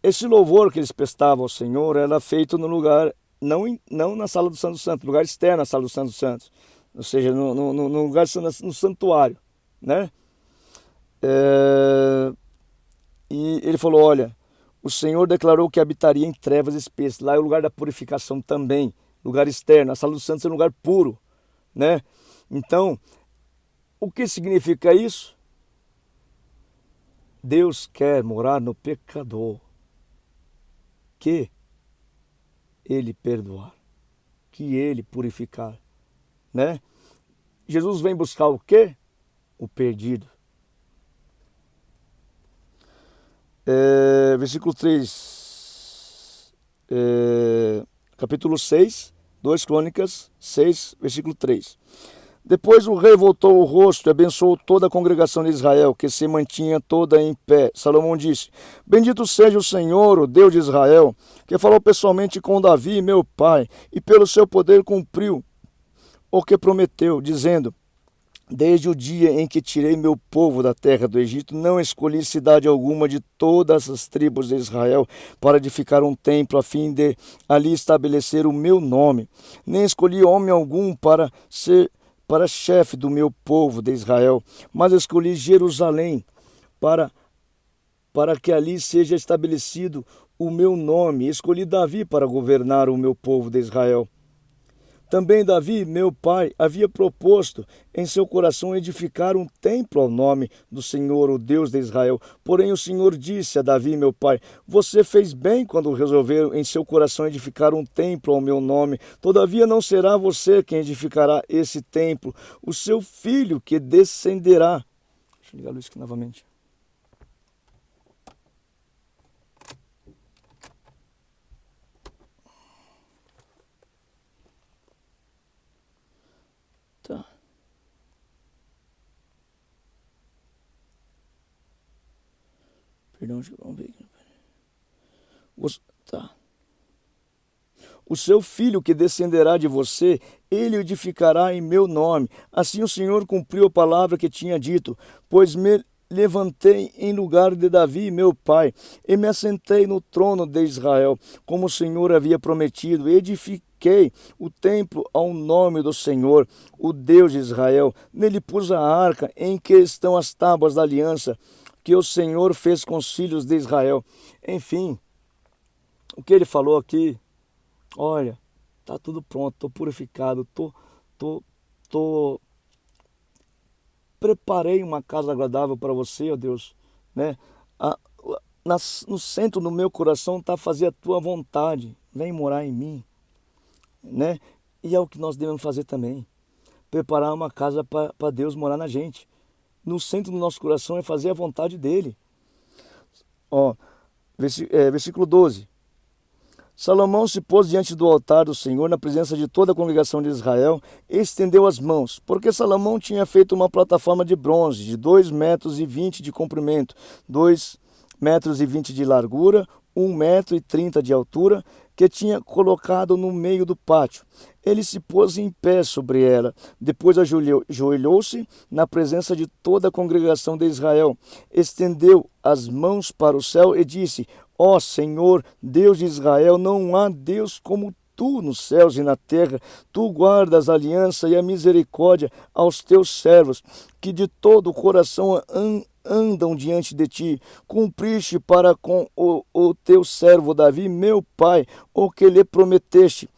[SPEAKER 1] esse louvor que eles prestavam ao Senhor era feito no lugar, não na sala do Santo Santo, lugar externo à sala do Santo Santo, ou seja, no lugar, no santuário, né? E ele falou: olha, o Senhor declarou que habitaria em trevas espessas. Lá é o lugar da purificação também, lugar externo. A sala dos santos é um lugar puro, né? Então, o que significa isso? Deus quer morar no pecador, que Ele perdoar, que Ele purificar, né? Jesus vem buscar o quê? O perdido. Versículo 3, capítulo 6, 2 Crônicas 6, versículo 3. Depois o rei voltou o rosto e abençoou toda a congregação de Israel, que se mantinha toda em pé. Salomão disse: bendito seja o Senhor, o Deus de Israel, que falou pessoalmente com Davi, meu pai, e pelo seu poder cumpriu o que prometeu, dizendo: desde o dia em que tirei meu povo da terra do Egito, não escolhi cidade alguma de todas as tribos de Israel para edificar um templo a fim de ali estabelecer o meu nome. Nem escolhi homem algum para chefe do meu povo de Israel, mas escolhi Jerusalém para que ali seja estabelecido o meu nome. Escolhi Davi para governar o meu povo de Israel. Também Davi, meu pai, havia proposto em seu coração edificar um templo ao nome do Senhor, o Deus de Israel. Porém o Senhor disse a Davi, meu pai: você fez bem quando resolveu em seu coração edificar um templo ao meu nome. Todavia não será você quem edificará esse templo, o seu filho que descenderá. Deixa eu ligar a luz aqui novamente. Tá. Perdão, vamos ver aqui. Tá. O seu filho que descenderá de você, ele edificará em meu nome. Assim o Senhor cumpriu a palavra que tinha dito, pois me levantei em lugar de Davi, meu pai, e me assentei no trono de Israel, como o Senhor havia prometido. Edifiquei o templo ao nome do Senhor, o Deus de Israel. Nele pus a arca em que estão as tábuas da aliança que o Senhor fez com os filhos de Israel. Enfim, o que ele falou aqui, olha, tá tudo pronto, tô purificado, tô, tô, preparei uma casa agradável para você, ó Deus, né? A, no centro do meu coração está fazer a tua vontade, vem morar em mim, né? E é o que nós devemos fazer também, preparar uma casa para Deus morar na gente. No centro do nosso coração é fazer a vontade dele. Ó, versículo 12. Salomão se pôs diante do altar do Senhor, na presença de toda a congregação de Israel, e estendeu as mãos, porque Salomão tinha feito uma plataforma de bronze, de 2,20 m de comprimento, 2,20 m de largura, 1,30 m de altura, que tinha colocado no meio do pátio. Ele se pôs em pé sobre ela, depois ajoelhou-se na presença de toda a congregação de Israel, estendeu as mãos para o céu e disse: Ó Senhor, Deus de Israel, não há Deus como tu nos céus e na terra. Tu guardas a aliança e a misericórdia aos teus servos, que de todo o coração andam diante de ti. Cumpriste para com o teu servo Davi, meu pai, o que lhe prometeste.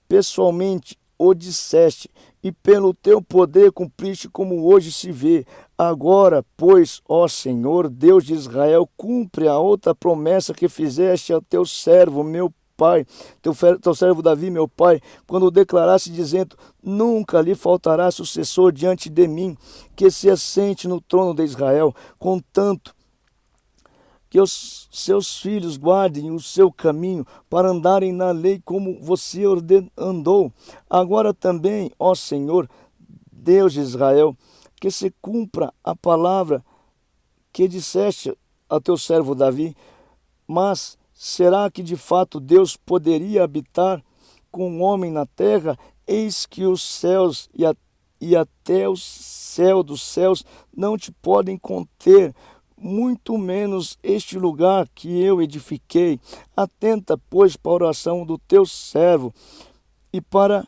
[SPEAKER 1] Pessoalmente o disseste, e pelo teu poder cumpriste, como hoje se vê. Agora, pois, ó Senhor, Deus de Israel, cumpre a outra promessa que fizeste ao teu servo, meu pai, teu servo Davi, meu pai, quando declaraste dizendo: nunca lhe faltará sucessor diante de mim, que se assente no trono de Israel, contanto que os seus filhos guardem o seu caminho para andarem na lei como você andou. Agora também, ó Senhor, Deus de Israel, que se cumpra a palavra que disseste a teu servo Davi. Mas será que de fato Deus poderia habitar com um homem na terra? Eis que os céus e até o céu dos céus não te podem conter, muito menos este lugar que eu edifiquei. Atenta, pois, para a oração do teu servo e para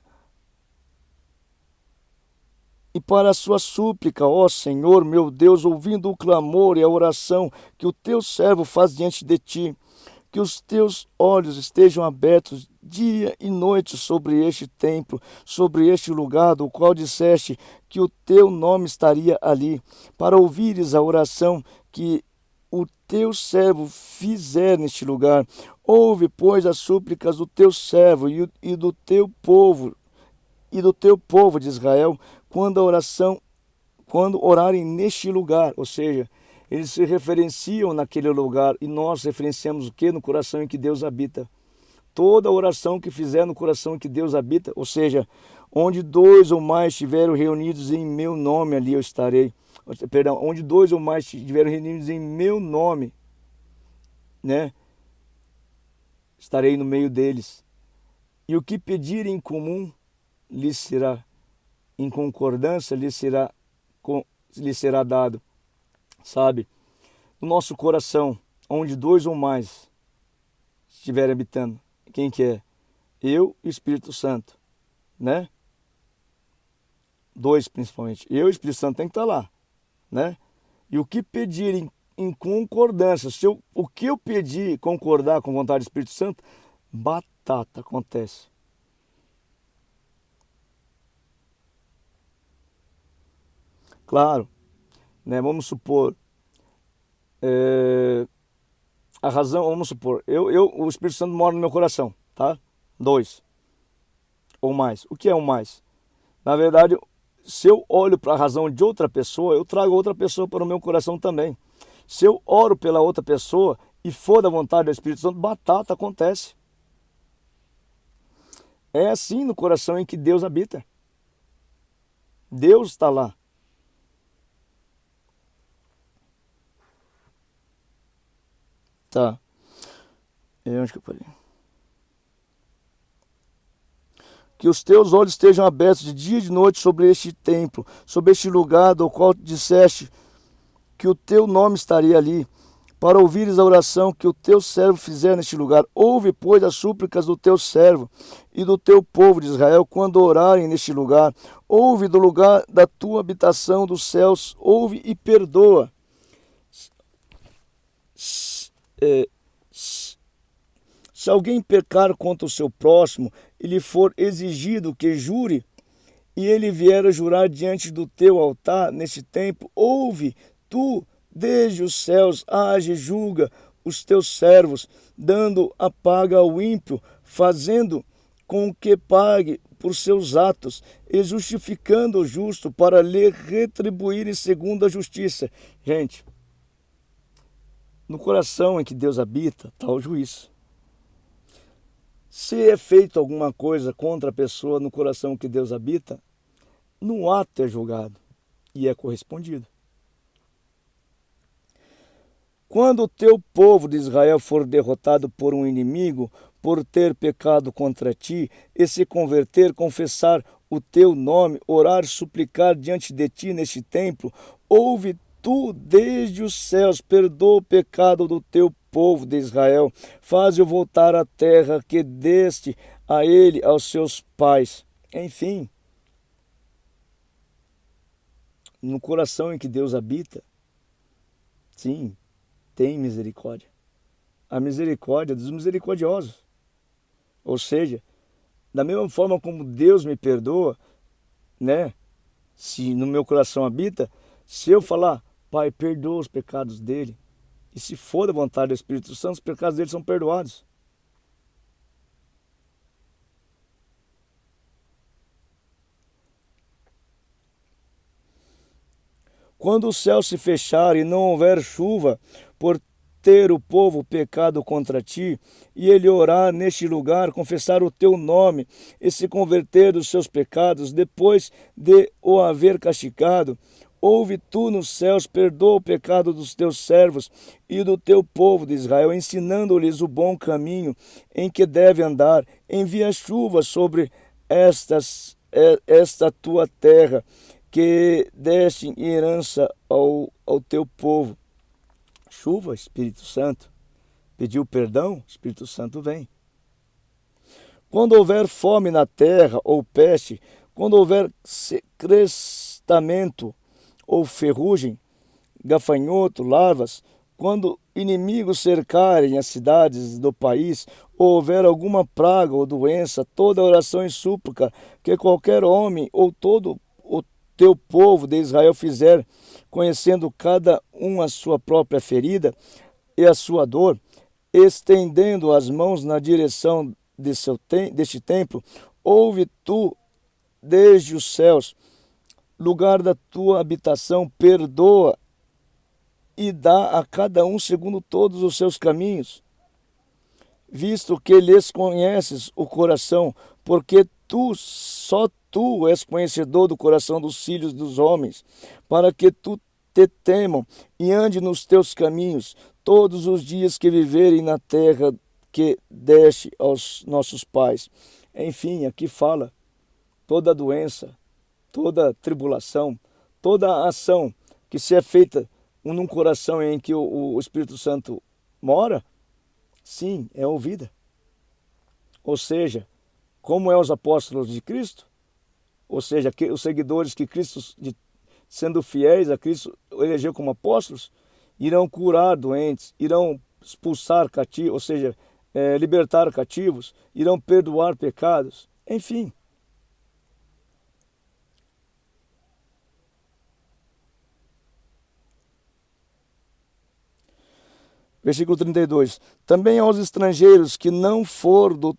[SPEAKER 1] a sua súplica, ó Senhor, meu Deus, ouvindo o clamor e a oração que o teu servo faz diante de ti. Que os teus olhos estejam abertos dia e noite sobre este templo, sobre este lugar do qual disseste que o teu nome estaria ali, para ouvires a oração que o teu servo fizer neste lugar. Ouve, pois, as súplicas do teu servo e do teu povo de Israel, quando orarem neste lugar, ou seja, eles se referenciam naquele lugar, e nós referenciamos o que? No coração em que Deus habita. Toda oração que fizer no coração em que Deus habita, ou seja, onde dois ou mais estiverem reunidos em meu nome, ali eu estarei. Perdão, onde dois ou mais estiverem reunidos em meu nome, né? Estarei no meio deles. E o que pedirem em comum lhes será, em concordância lhes será dado. Sabe, no nosso coração, onde dois ou mais estiverem habitando, quem que é? Eu e o Espírito Santo, né? Dois principalmente, eu e o Espírito Santo tem que estar lá, né? E o que pedirem em concordância, o que eu pedir concordar com a vontade do Espírito Santo, batata, acontece. Claro, né? Vamos supor, a razão, vamos supor, o Espírito Santo mora no meu coração, tá? Dois ou mais. O que é um mais? Na verdade, se eu olho para a razão de outra pessoa, eu trago outra pessoa para o meu coração também. Se eu oro pela outra pessoa e for da vontade do Espírito Santo, batata, acontece. É assim no coração em que Deus habita. Deus está lá. Tá. Onde que eu parei? Que os teus olhos estejam abertos de dia e de noite sobre este templo, sobre este lugar do qual disseste que o teu nome estaria ali, para ouvires a oração que o teu servo fizer neste lugar. Ouve, pois, as súplicas do teu servo e do teu povo de Israel quando orarem neste lugar. Ouve do lugar da tua habitação dos céus, ouve e perdoa. Se alguém pecar contra o seu próximo e lhe for exigido que jure, e ele vier a jurar diante do teu altar neste tempo, ouve tu desde os céus, age e julga os teus servos, dando a paga ao ímpio, fazendo com que pague por seus atos, e justificando o justo para lhe retribuírem segundo a justiça. Gente, no coração em que Deus habita está o juiz. Se é feito alguma coisa contra a pessoa no coração que Deus habita, no ato é julgado e é correspondido. Quando o teu povo de Israel for derrotado por um inimigo, por ter pecado contra ti, e se converter, confessar o teu nome, orar, suplicar diante de ti neste templo, ouve tu desde os céus, perdoa o pecado do teu povo de Israel, faze-o voltar à terra que deste a ele, aos seus pais. Enfim, no coração em que Deus habita, sim, tem misericórdia. A misericórdia dos misericordiosos. Ou seja, da mesma forma como Deus me perdoa, né? Se no meu coração habita, se eu falar, Pai, perdoa os pecados dele, e se for da vontade do Espírito Santo, os pecados dele são perdoados. Quando o céu se fechar e não houver chuva, por ter o povo pecado contra ti, e ele orar neste lugar, confessar o teu nome, e se converter dos seus pecados, depois de o haver castigado, ouve tu nos céus, perdoa o pecado dos teus servos e do teu povo de Israel, ensinando-lhes o bom caminho em que deve andar. Envia chuva sobre esta tua terra, que deste em herança ao teu povo. Chuva, Espírito Santo. Pediu perdão, Espírito Santo vem. Quando houver fome na terra ou peste, quando houver crestamento ou ferrugem, gafanhoto, larvas, quando inimigos cercarem as cidades do país, ou houver alguma praga ou doença, toda oração e súplica que qualquer homem ou todo o teu povo de Israel fizer, conhecendo cada um a sua própria ferida e a sua dor, estendendo as mãos na direção deste templo, ouve tu desde os céus, lugar da tua habitação, perdoa e dá a cada um segundo todos os seus caminhos, visto que lhes conheces o coração, porque só tu és conhecedor do coração dos filhos dos homens, para que tu te temam e ande nos teus caminhos todos os dias que viverem na terra que deste aos nossos pais. Enfim, aqui fala toda doença, toda tribulação, toda ação que se é feita num coração em que o Espírito Santo mora, sim, é ouvida. Ou seja, como é os apóstolos de Cristo, ou seja, os seguidores que Cristo, sendo fiéis a Cristo, elegeu como apóstolos, irão curar doentes, irão expulsar cativos, ou seja, libertar cativos, irão perdoar pecados, enfim. Versículo 32. Também aos estrangeiros que não for do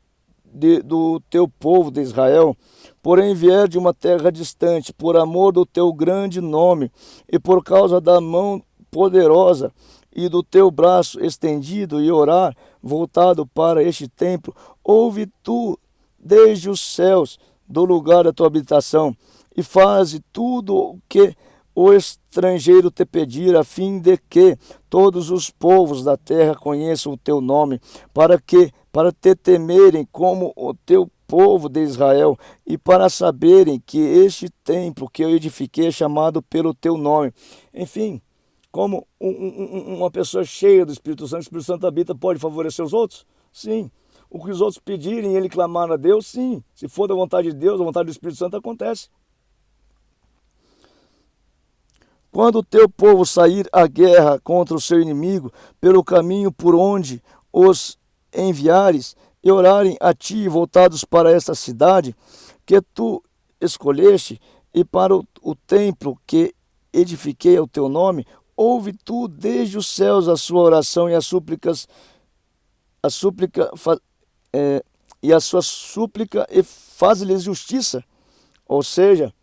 [SPEAKER 1] teu povo de Israel, porém vier de uma terra distante, por amor do teu grande nome, e por causa da mão poderosa e do teu braço estendido, e orar voltado para este templo, ouve tu desde os céus do lugar da tua habitação, e faze tudo o que o estrangeiro te pedir, a fim de que todos os povos da terra conheçam o teu nome, para te temerem como o teu povo de Israel, e para saberem que este templo que eu edifiquei é chamado pelo teu nome. Enfim, como uma pessoa cheia do Espírito Santo, o Espírito Santo habita, pode favorecer os outros? Sim. O que os outros pedirem e ele clamar a Deus, sim. Se for da vontade de Deus, a vontade do Espírito Santo acontece. Quando o teu povo sair à guerra contra o seu inimigo, pelo caminho por onde os enviares e orarem a ti, voltados para esta cidade que tu escolheste, e para o templo que edifiquei ao teu nome, ouve tu desde os céus a sua oração e as súplicas, a súplica e a sua súplica, e faz-lhes justiça. Ou seja,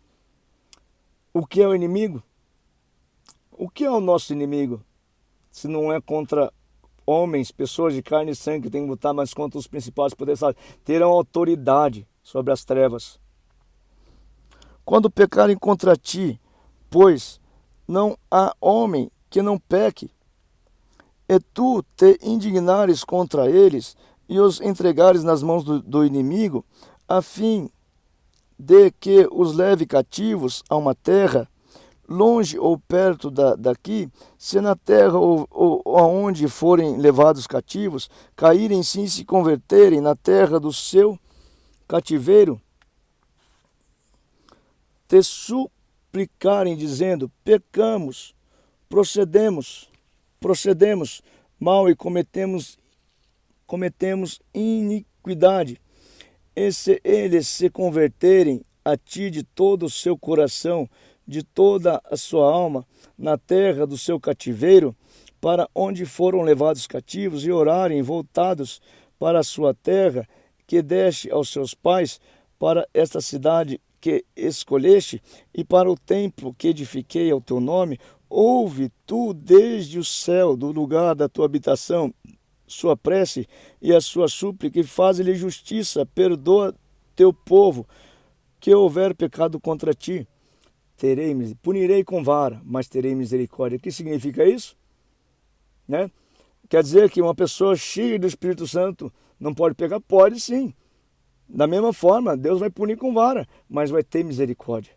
[SPEAKER 1] o que é o inimigo? O que é o nosso inimigo? Se não é contra homens, pessoas de carne e sangue que têm que lutar, mas contra os principais poderes, terão autoridade sobre as trevas. Quando pecarem contra ti, pois não há homem que não peque, e tu te indignares contra eles e os entregares nas mãos do inimigo, a fim de que os leve cativos a uma terra, longe ou perto daqui, se na terra ou aonde forem levados cativos, caírem sim e se converterem na terra do seu cativeiro, te suplicarem, dizendo: pecamos, procedemos mal e cometemos iniquidade. E se eles se converterem a ti de todo o seu coração, de toda a sua alma, na terra do seu cativeiro, para onde foram levados cativos, e orarem voltados para a sua terra, que deste aos seus pais, para esta cidade que escolheste, e para o templo que edifiquei ao teu nome, ouve tu desde o céu, do lugar da tua habitação, sua prece e a sua súplica, e faz-lhe justiça, perdoa teu povo, que houver pecado contra ti. Punirei com vara, mas terei misericórdia. O que significa isso? Né? Quer dizer que uma pessoa cheia do Espírito Santo não pode pecar? Pode sim. Da mesma forma, Deus vai punir com vara, mas vai ter misericórdia.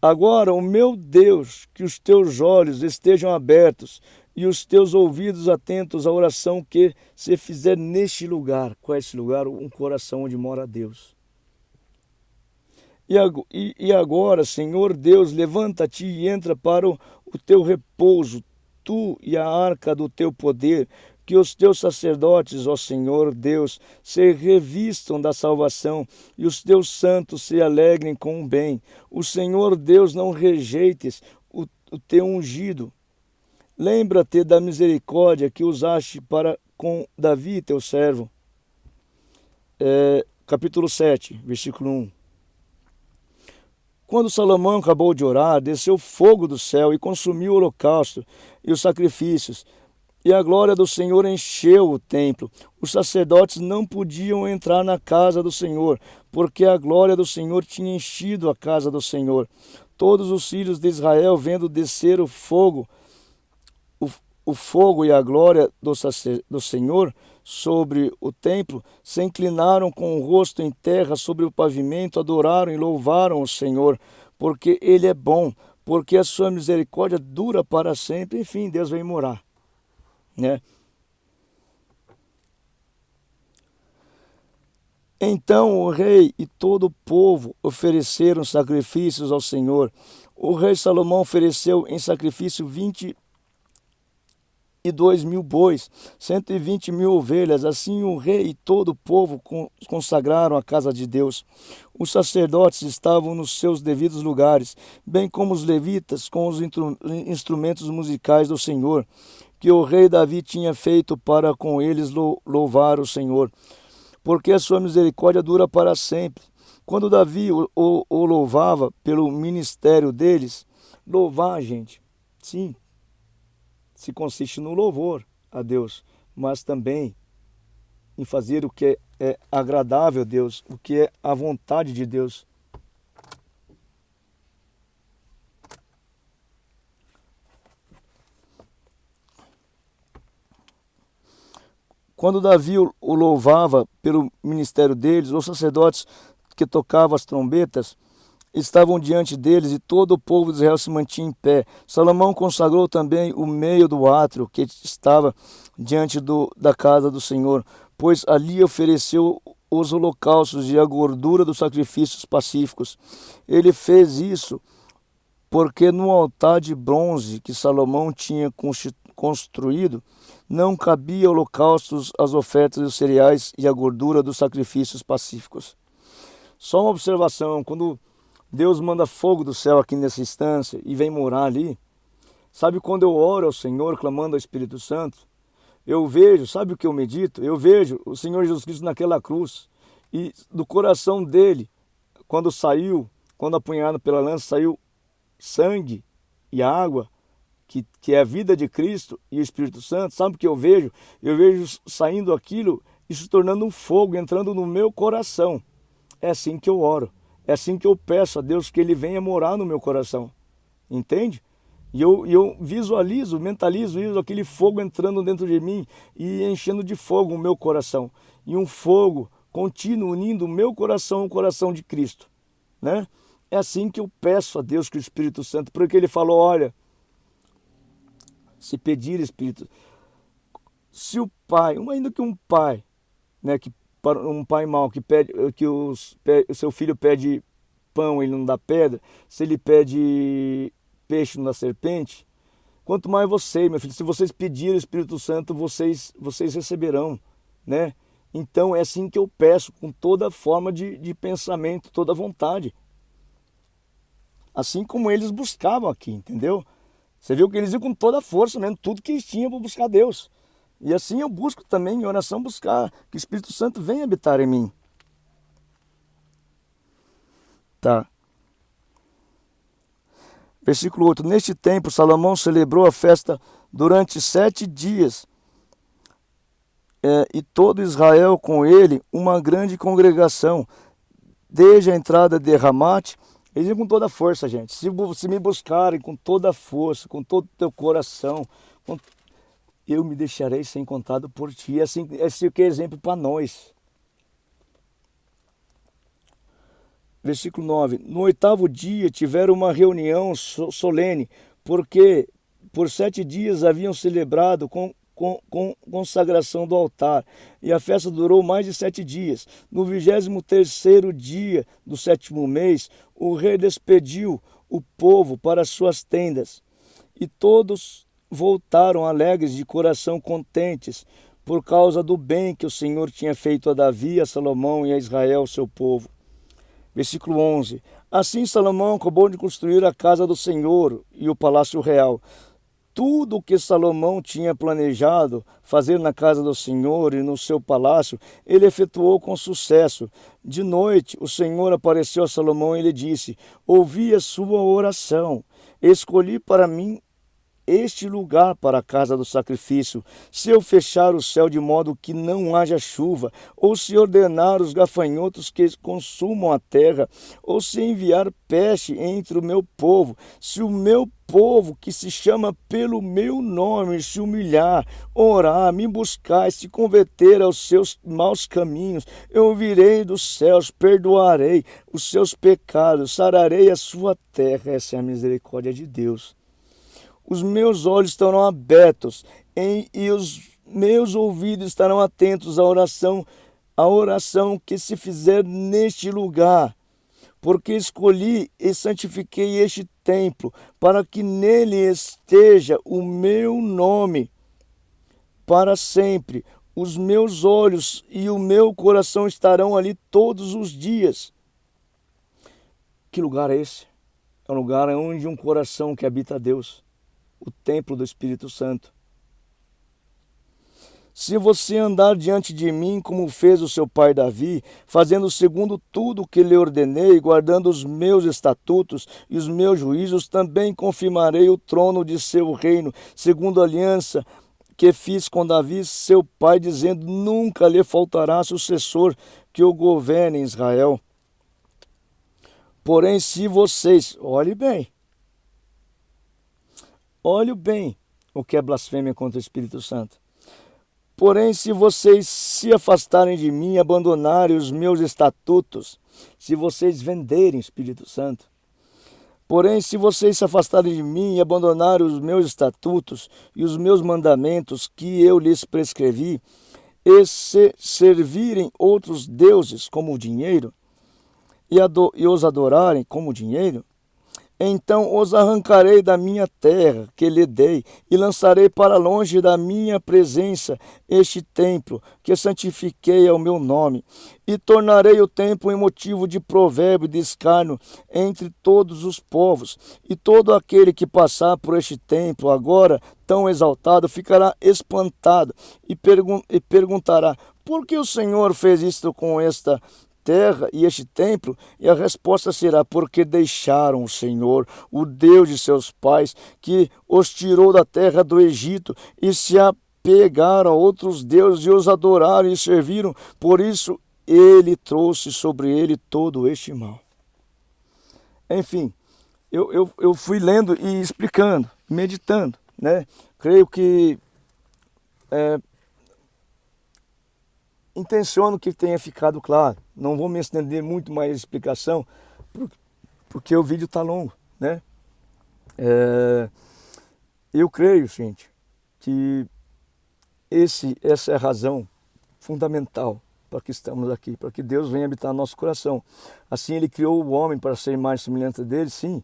[SPEAKER 1] Agora, o meu Deus, que os teus olhos estejam abertos e os teus ouvidos atentos à oração que se fizer neste lugar. Qual é esse lugar? Um coração onde mora Deus. E agora, Senhor Deus, levanta-te e entra para o teu repouso, tu e a arca do teu poder, que os teus sacerdotes, ó Senhor Deus, se revistam da salvação e os teus santos se alegrem com o bem. O Senhor Deus, não rejeites o teu ungido. Lembra-te da misericórdia que usaste para com Davi, teu servo. Capítulo 7, versículo 1. Quando Salomão acabou de orar, desceu fogo do céu e consumiu o holocausto e os sacrifícios, e a glória do Senhor encheu o templo. Os sacerdotes não podiam entrar na casa do Senhor, porque a glória do Senhor tinha enchido a casa do Senhor. Todos os filhos de Israel, vendo descer o fogo e a glória do Senhor sobre o templo, se inclinaram com o rosto em terra sobre o pavimento, adoraram e louvaram o Senhor, porque Ele é bom, porque a sua misericórdia dura para sempre. Enfim, Deus veio morar, né? Então o rei e todo o povo ofereceram sacrifícios ao Senhor. O rei Salomão ofereceu em sacrifício 22.000 bois, 120.000 ovelhas. Assim o rei e todo o povo consagraram a casa de Deus. Os sacerdotes estavam nos seus devidos lugares, bem como os levitas com os instrumentos musicais do Senhor, que o rei Davi tinha feito para com eles louvar o Senhor, porque a sua misericórdia dura para sempre. Quando Davi o louvava pelo ministério deles, louvar, gente, sim, se consiste no louvor a Deus, mas também em fazer o que é agradável a Deus, o que é a vontade de Deus. Quando Davi o louvava pelo ministério deles, os sacerdotes que tocavam as trombetas estavam diante deles, e todo o povo de Israel se mantinha em pé. Salomão consagrou também o meio do átrio que estava diante da casa do Senhor, pois ali ofereceu os holocaustos e a gordura dos sacrifícios pacíficos. Ele fez isso porque no altar de bronze que Salomão tinha construído, não cabia holocaustos, as ofertas e os cereais e a gordura dos sacrifícios pacíficos. Só uma observação, quando Deus manda fogo do céu aqui nessa instância e vem morar ali, sabe quando eu oro ao Senhor, clamando ao Espírito Santo, eu vejo, sabe o que eu medito? Eu vejo o Senhor Jesus Cristo naquela cruz e do coração dele, quando apunhado pela lança, saiu sangue e água, que é a vida de Cristo e o Espírito Santo. Sabe o que eu vejo? Eu vejo saindo aquilo e se tornando um fogo, entrando no meu coração. É assim que eu oro. É assim que eu peço a Deus que Ele venha morar no meu coração. Entende? E eu visualizo, mentalizo isso, aquele fogo entrando dentro de mim e enchendo de fogo o meu coração. E um fogo contínuo unindo o meu coração ao coração de Cristo. Né? É assim que eu peço a Deus que o Espírito Santo, porque Ele falou, olha, se pedir Espírito, se o pai, ainda que um pai, né, um pai mau que pede, o seu filho pede pão, ele não dá pedra, se ele pede peixe, não dá serpente, quanto mais você, meu filho, se vocês pedirem o Espírito Santo, vocês receberão, né? Então é assim que eu peço, com toda forma de pensamento, toda vontade. Assim como eles buscavam aqui, entendeu? Você viu que eles iam com toda a força mesmo, tudo que eles tinham para buscar Deus. E assim eu busco também, em oração, buscar que o Espírito Santo venha habitar em mim. Tá. Versículo 8. Neste tempo, Salomão celebrou a festa durante 7 dias. E todo Israel com ele, uma grande congregação. Desde a entrada de Ramate, eles iam com toda a força, gente. Se me buscarem com toda a força, com todo o teu coração, eu me deixarei ser encontrado por ti. Esse que é exemplo para nós. Versículo 9. No 8º dia tiveram uma reunião solene, porque por 7 dias haviam celebrado com consagração do altar, e a festa durou mais de 7 dias. No 23º dia do 7º mês, o rei despediu o povo para suas tendas, e todos voltaram alegres, de coração contentes, por causa do bem que o Senhor tinha feito a Davi, a Salomão e a Israel, seu povo. Versículo 11. Assim Salomão acabou de construir a casa do Senhor e o palácio real. Tudo o que Salomão tinha planejado fazer na casa do Senhor e no seu palácio, ele efetuou com sucesso. De noite, o Senhor apareceu a Salomão e lhe disse: ouvi a sua oração, escolhi para mim este lugar para a casa do sacrifício. Se eu fechar o céu de modo que não haja chuva, ou se ordenar os gafanhotos que consumam a terra, ou se enviar peste entre o meu povo, se o meu povo que se chama pelo meu nome se humilhar, orar, me buscar e se converter aos seus maus caminhos, eu ouvirei dos céus, perdoarei os seus pecados, sararei a sua terra. Essa é a misericórdia de Deus. Os meus olhos estarão abertos e os meus ouvidos estarão atentos à oração que se fizer neste lugar, porque escolhi e santifiquei este templo, para que nele esteja o meu nome para sempre. Os meus olhos e o meu coração estarão ali todos os dias. Que lugar é esse? É um lugar onde um coração que habita a Deus, o templo do Espírito Santo. Se você andar diante de mim, como fez o seu pai Davi, fazendo segundo tudo o que lhe ordenei, guardando os meus estatutos e os meus juízos, também confirmarei o trono de seu reino, segundo a aliança que fiz com Davi, seu pai, dizendo: nunca lhe faltará sucessor que o governe em Israel. Porém, se vocês, olhe bem o que é blasfêmia contra o Espírito Santo. Porém, se vocês se afastarem de mim e abandonarem os meus estatutos, se vocês venderem o Espírito Santo, porém, se vocês se afastarem de mim e abandonarem os meus estatutos e os meus mandamentos que eu lhes prescrevi, e se servirem outros deuses como o dinheiro, e os adorarem como dinheiro, Então os arrancarei da minha terra que lhe dei, e lançarei para longe da minha presença este templo, que santifiquei ao meu nome. E tornarei o templo em motivo de provérbio e de escárnio entre todos os povos. E todo aquele que passar por este templo agora tão exaltado ficará espantado e perguntará: por que o Senhor fez isto com esta terra e este templo? E a resposta será: porque deixaram o Senhor, o Deus de seus pais, que os tirou da terra do Egito, e se apegaram a outros deuses e os adoraram e serviram. Por isso ele trouxe sobre ele todo este mal. Enfim, eu fui lendo e explicando, meditando, né? Creio que intenciono que tenha ficado claro. Não vou me estender muito mais a explicação, porque o vídeo está longo, né? Eu creio, gente, que essa é a razão fundamental para que estamos aqui, para que Deus venha habitar no nosso coração. Assim Ele criou o homem para ser mais semelhante dele, sim.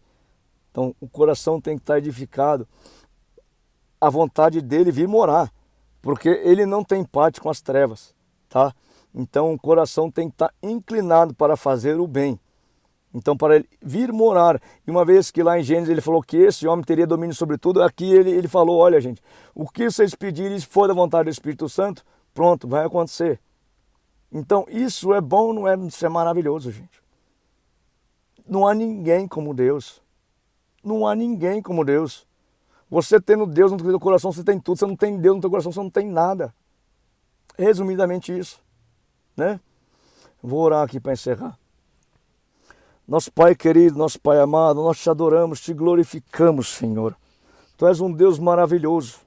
[SPEAKER 1] Então o coração tem que estar edificado, a vontade dele vir morar, porque Ele não tem parte com as trevas, tá? Então o coração tem que estar inclinado para fazer o bem. Então para ele vir morar, e uma vez que lá em Gênesis ele falou que esse homem teria domínio sobre tudo, aqui ele falou: olha gente, o que vocês pedirem, se for da vontade do Espírito Santo, pronto, vai acontecer. Então isso é bom, não é? Isso é maravilhoso, gente. Não há ninguém como Deus. Não há ninguém como Deus. Você tendo Deus no teu coração, você tem tudo. Você não tem Deus no teu coração, você não tem nada. Resumidamente isso, né? Vou orar aqui para encerrar. Nosso Pai querido, nosso Pai amado, nós te adoramos, te glorificamos, Senhor. Tu és um Deus maravilhoso.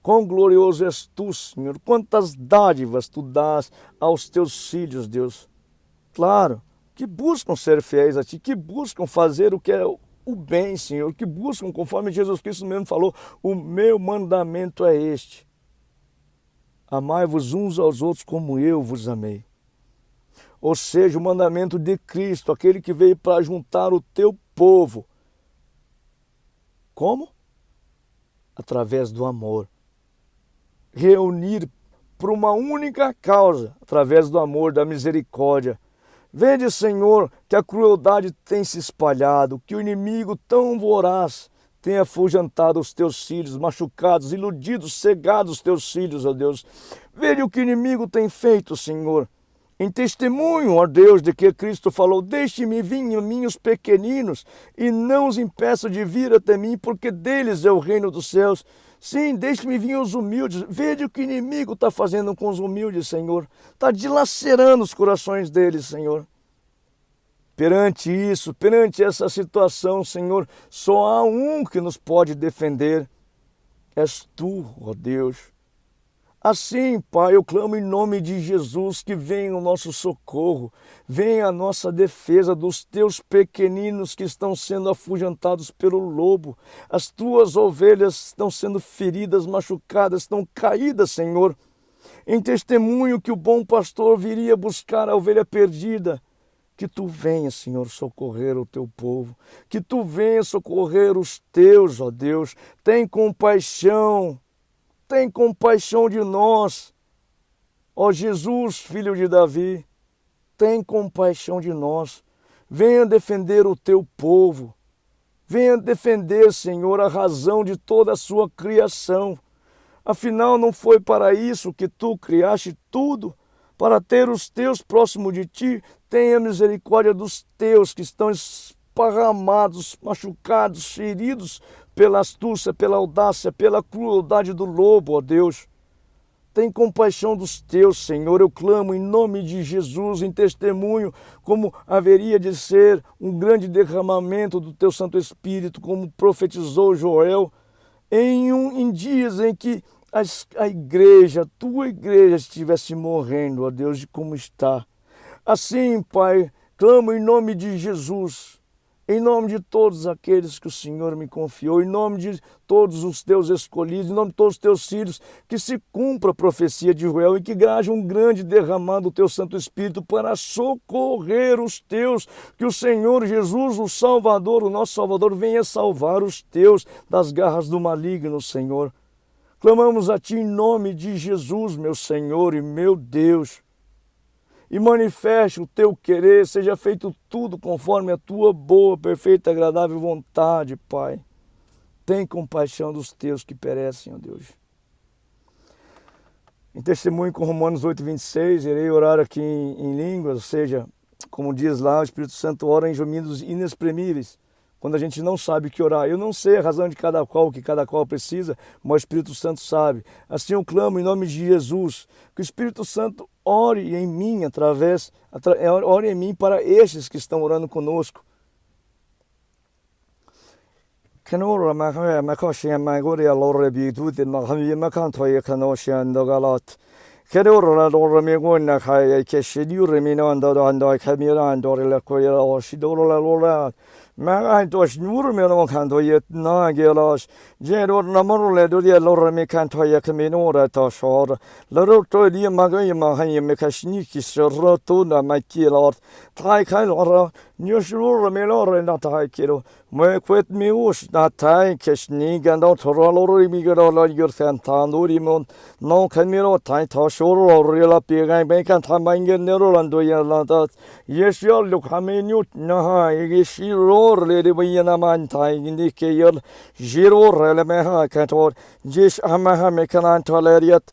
[SPEAKER 1] Quão glorioso és tu, Senhor. Quantas dádivas tu dás aos teus filhos, Deus. Claro, que buscam ser fiéis a ti, que buscam fazer o que é o bem, Senhor, que buscam, conforme Jesus Cristo mesmo falou: o meu mandamento é este: amai-vos uns aos outros como eu vos amei. Ou seja, o mandamento de Cristo, aquele que veio para juntar o teu povo. Como? Através do amor. Reunir por uma única causa, através do amor, da misericórdia. Vede, Senhor, que a crueldade tem se espalhado, que o inimigo tão voraz tem afugentado os teus filhos, machucados, iludidos, cegados os teus filhos, ó Deus. Vede o que o inimigo tem feito, Senhor. Em testemunho, ó Deus, de que Cristo falou: deixe-me vir em mim os pequeninos, e não os impeço de vir até mim, porque deles é o reino dos céus. Sim, deixe-me vir os humildes. Veja o que o inimigo está fazendo com os humildes, Senhor. Está dilacerando os corações deles, Senhor. Perante isso, perante essa situação, Senhor, só há um que nos pode defender. És tu, ó Deus. Assim, Pai, eu clamo em nome de Jesus que venha o nosso socorro, venha a nossa defesa dos teus pequeninos que estão sendo afugentados pelo lobo. As tuas ovelhas estão sendo feridas, machucadas, estão caídas, Senhor. Em testemunho que o bom pastor viria buscar a ovelha perdida. Que tu venha, Senhor, socorrer o teu povo, que tu venha socorrer os teus, ó Deus. Tem compaixão de nós, ó Jesus, filho de Davi. Tem compaixão de nós. Venha defender o teu povo. Venha defender, Senhor, a razão de toda a sua criação. Afinal, não foi para isso que tu criaste tudo? Para ter os teus próximo de ti? Tenha misericórdia dos teus que estão esparramados, machucados, feridos pela astúcia, pela audácia, pela crueldade do lobo, ó Deus. Tem compaixão dos teus, Senhor. Eu clamo em nome de Jesus, em testemunho, como haveria de ser um grande derramamento do teu Santo Espírito, como profetizou Joel, em dias em que a igreja, a tua igreja estivesse morrendo, ó Deus, de como está. Assim, Pai, clamo em nome de Jesus. em nome de todos aqueles que o Senhor me confiou, em nome de todos os teus escolhidos, em nome de todos os teus filhos, que se cumpra a profecia de Joel e que haja um grande derramado do teu Santo Espírito para socorrer os teus, que o Senhor Jesus, o Salvador, o nosso Salvador, venha salvar os teus das garras do maligno, Senhor. Clamamos a Ti em nome de Jesus, meu Senhor e meu Deus. E manifeste o teu querer, seja feito tudo conforme a tua boa, perfeita, agradável vontade, Pai. Tem compaixão dos teus que perecem, ó Deus. Em testemunho com Romanos 8:26, irei orar aqui em línguas, ou seja, como diz lá, o Espírito Santo ora em gemidos inexprimíveis, quando a gente não sabe o que orar. Eu não sei a razão de cada qual, o que cada qual precisa, mas o Espírito Santo sabe. Assim eu clamo em nome de Jesus, que o Espírito Santo ore em mim, ore em mim para estes que estão orando conosco. Magantos nurmeno kanto yet na gelas jero namorle do ye lor me kanto ye kminora ta shor loro to di magai magai me kashniki sro to na makilor tai kai lor nyusur me lor na tai kiro me kwet mi us na tai kashni gando thoro lor mi gero lor yor san tanuri mon no kmiro tai ta shor lor la pegai me kan thamangen nero lando ye la ta yeshol luk hamenyu na ha yeshiro le bayana man tai ni ke yer jiro rele me ha kator jish amaha me kanan toleriat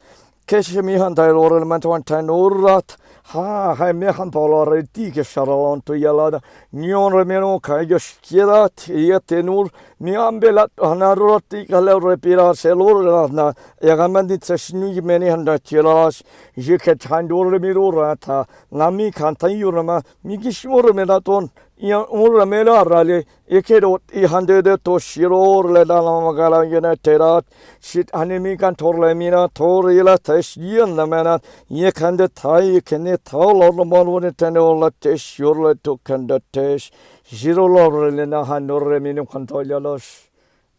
[SPEAKER 1] keshmi han dai lor man ton tanorat ha me han polar ti ke sharalon to yalada nyon remeno kai josh kirat yetenur mi ambelat hanaroti kala repira selor na yagamandi tsashni meni han da tiras je ke tandor miro rata nami kantai yurma mi gishmor melaton ia ura mela rale ekerot I hande de to shiror le dala magala yena terat shit anemi kan torle mina torila tashien la mena ye kande tai kene tol or malone tenola tesh yorle to kande tesh jirolor le na hanor minu kantoyalos.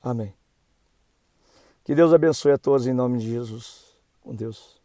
[SPEAKER 1] Amém. Que Deus abençoe a todos em nome de Jesus. Com Deus.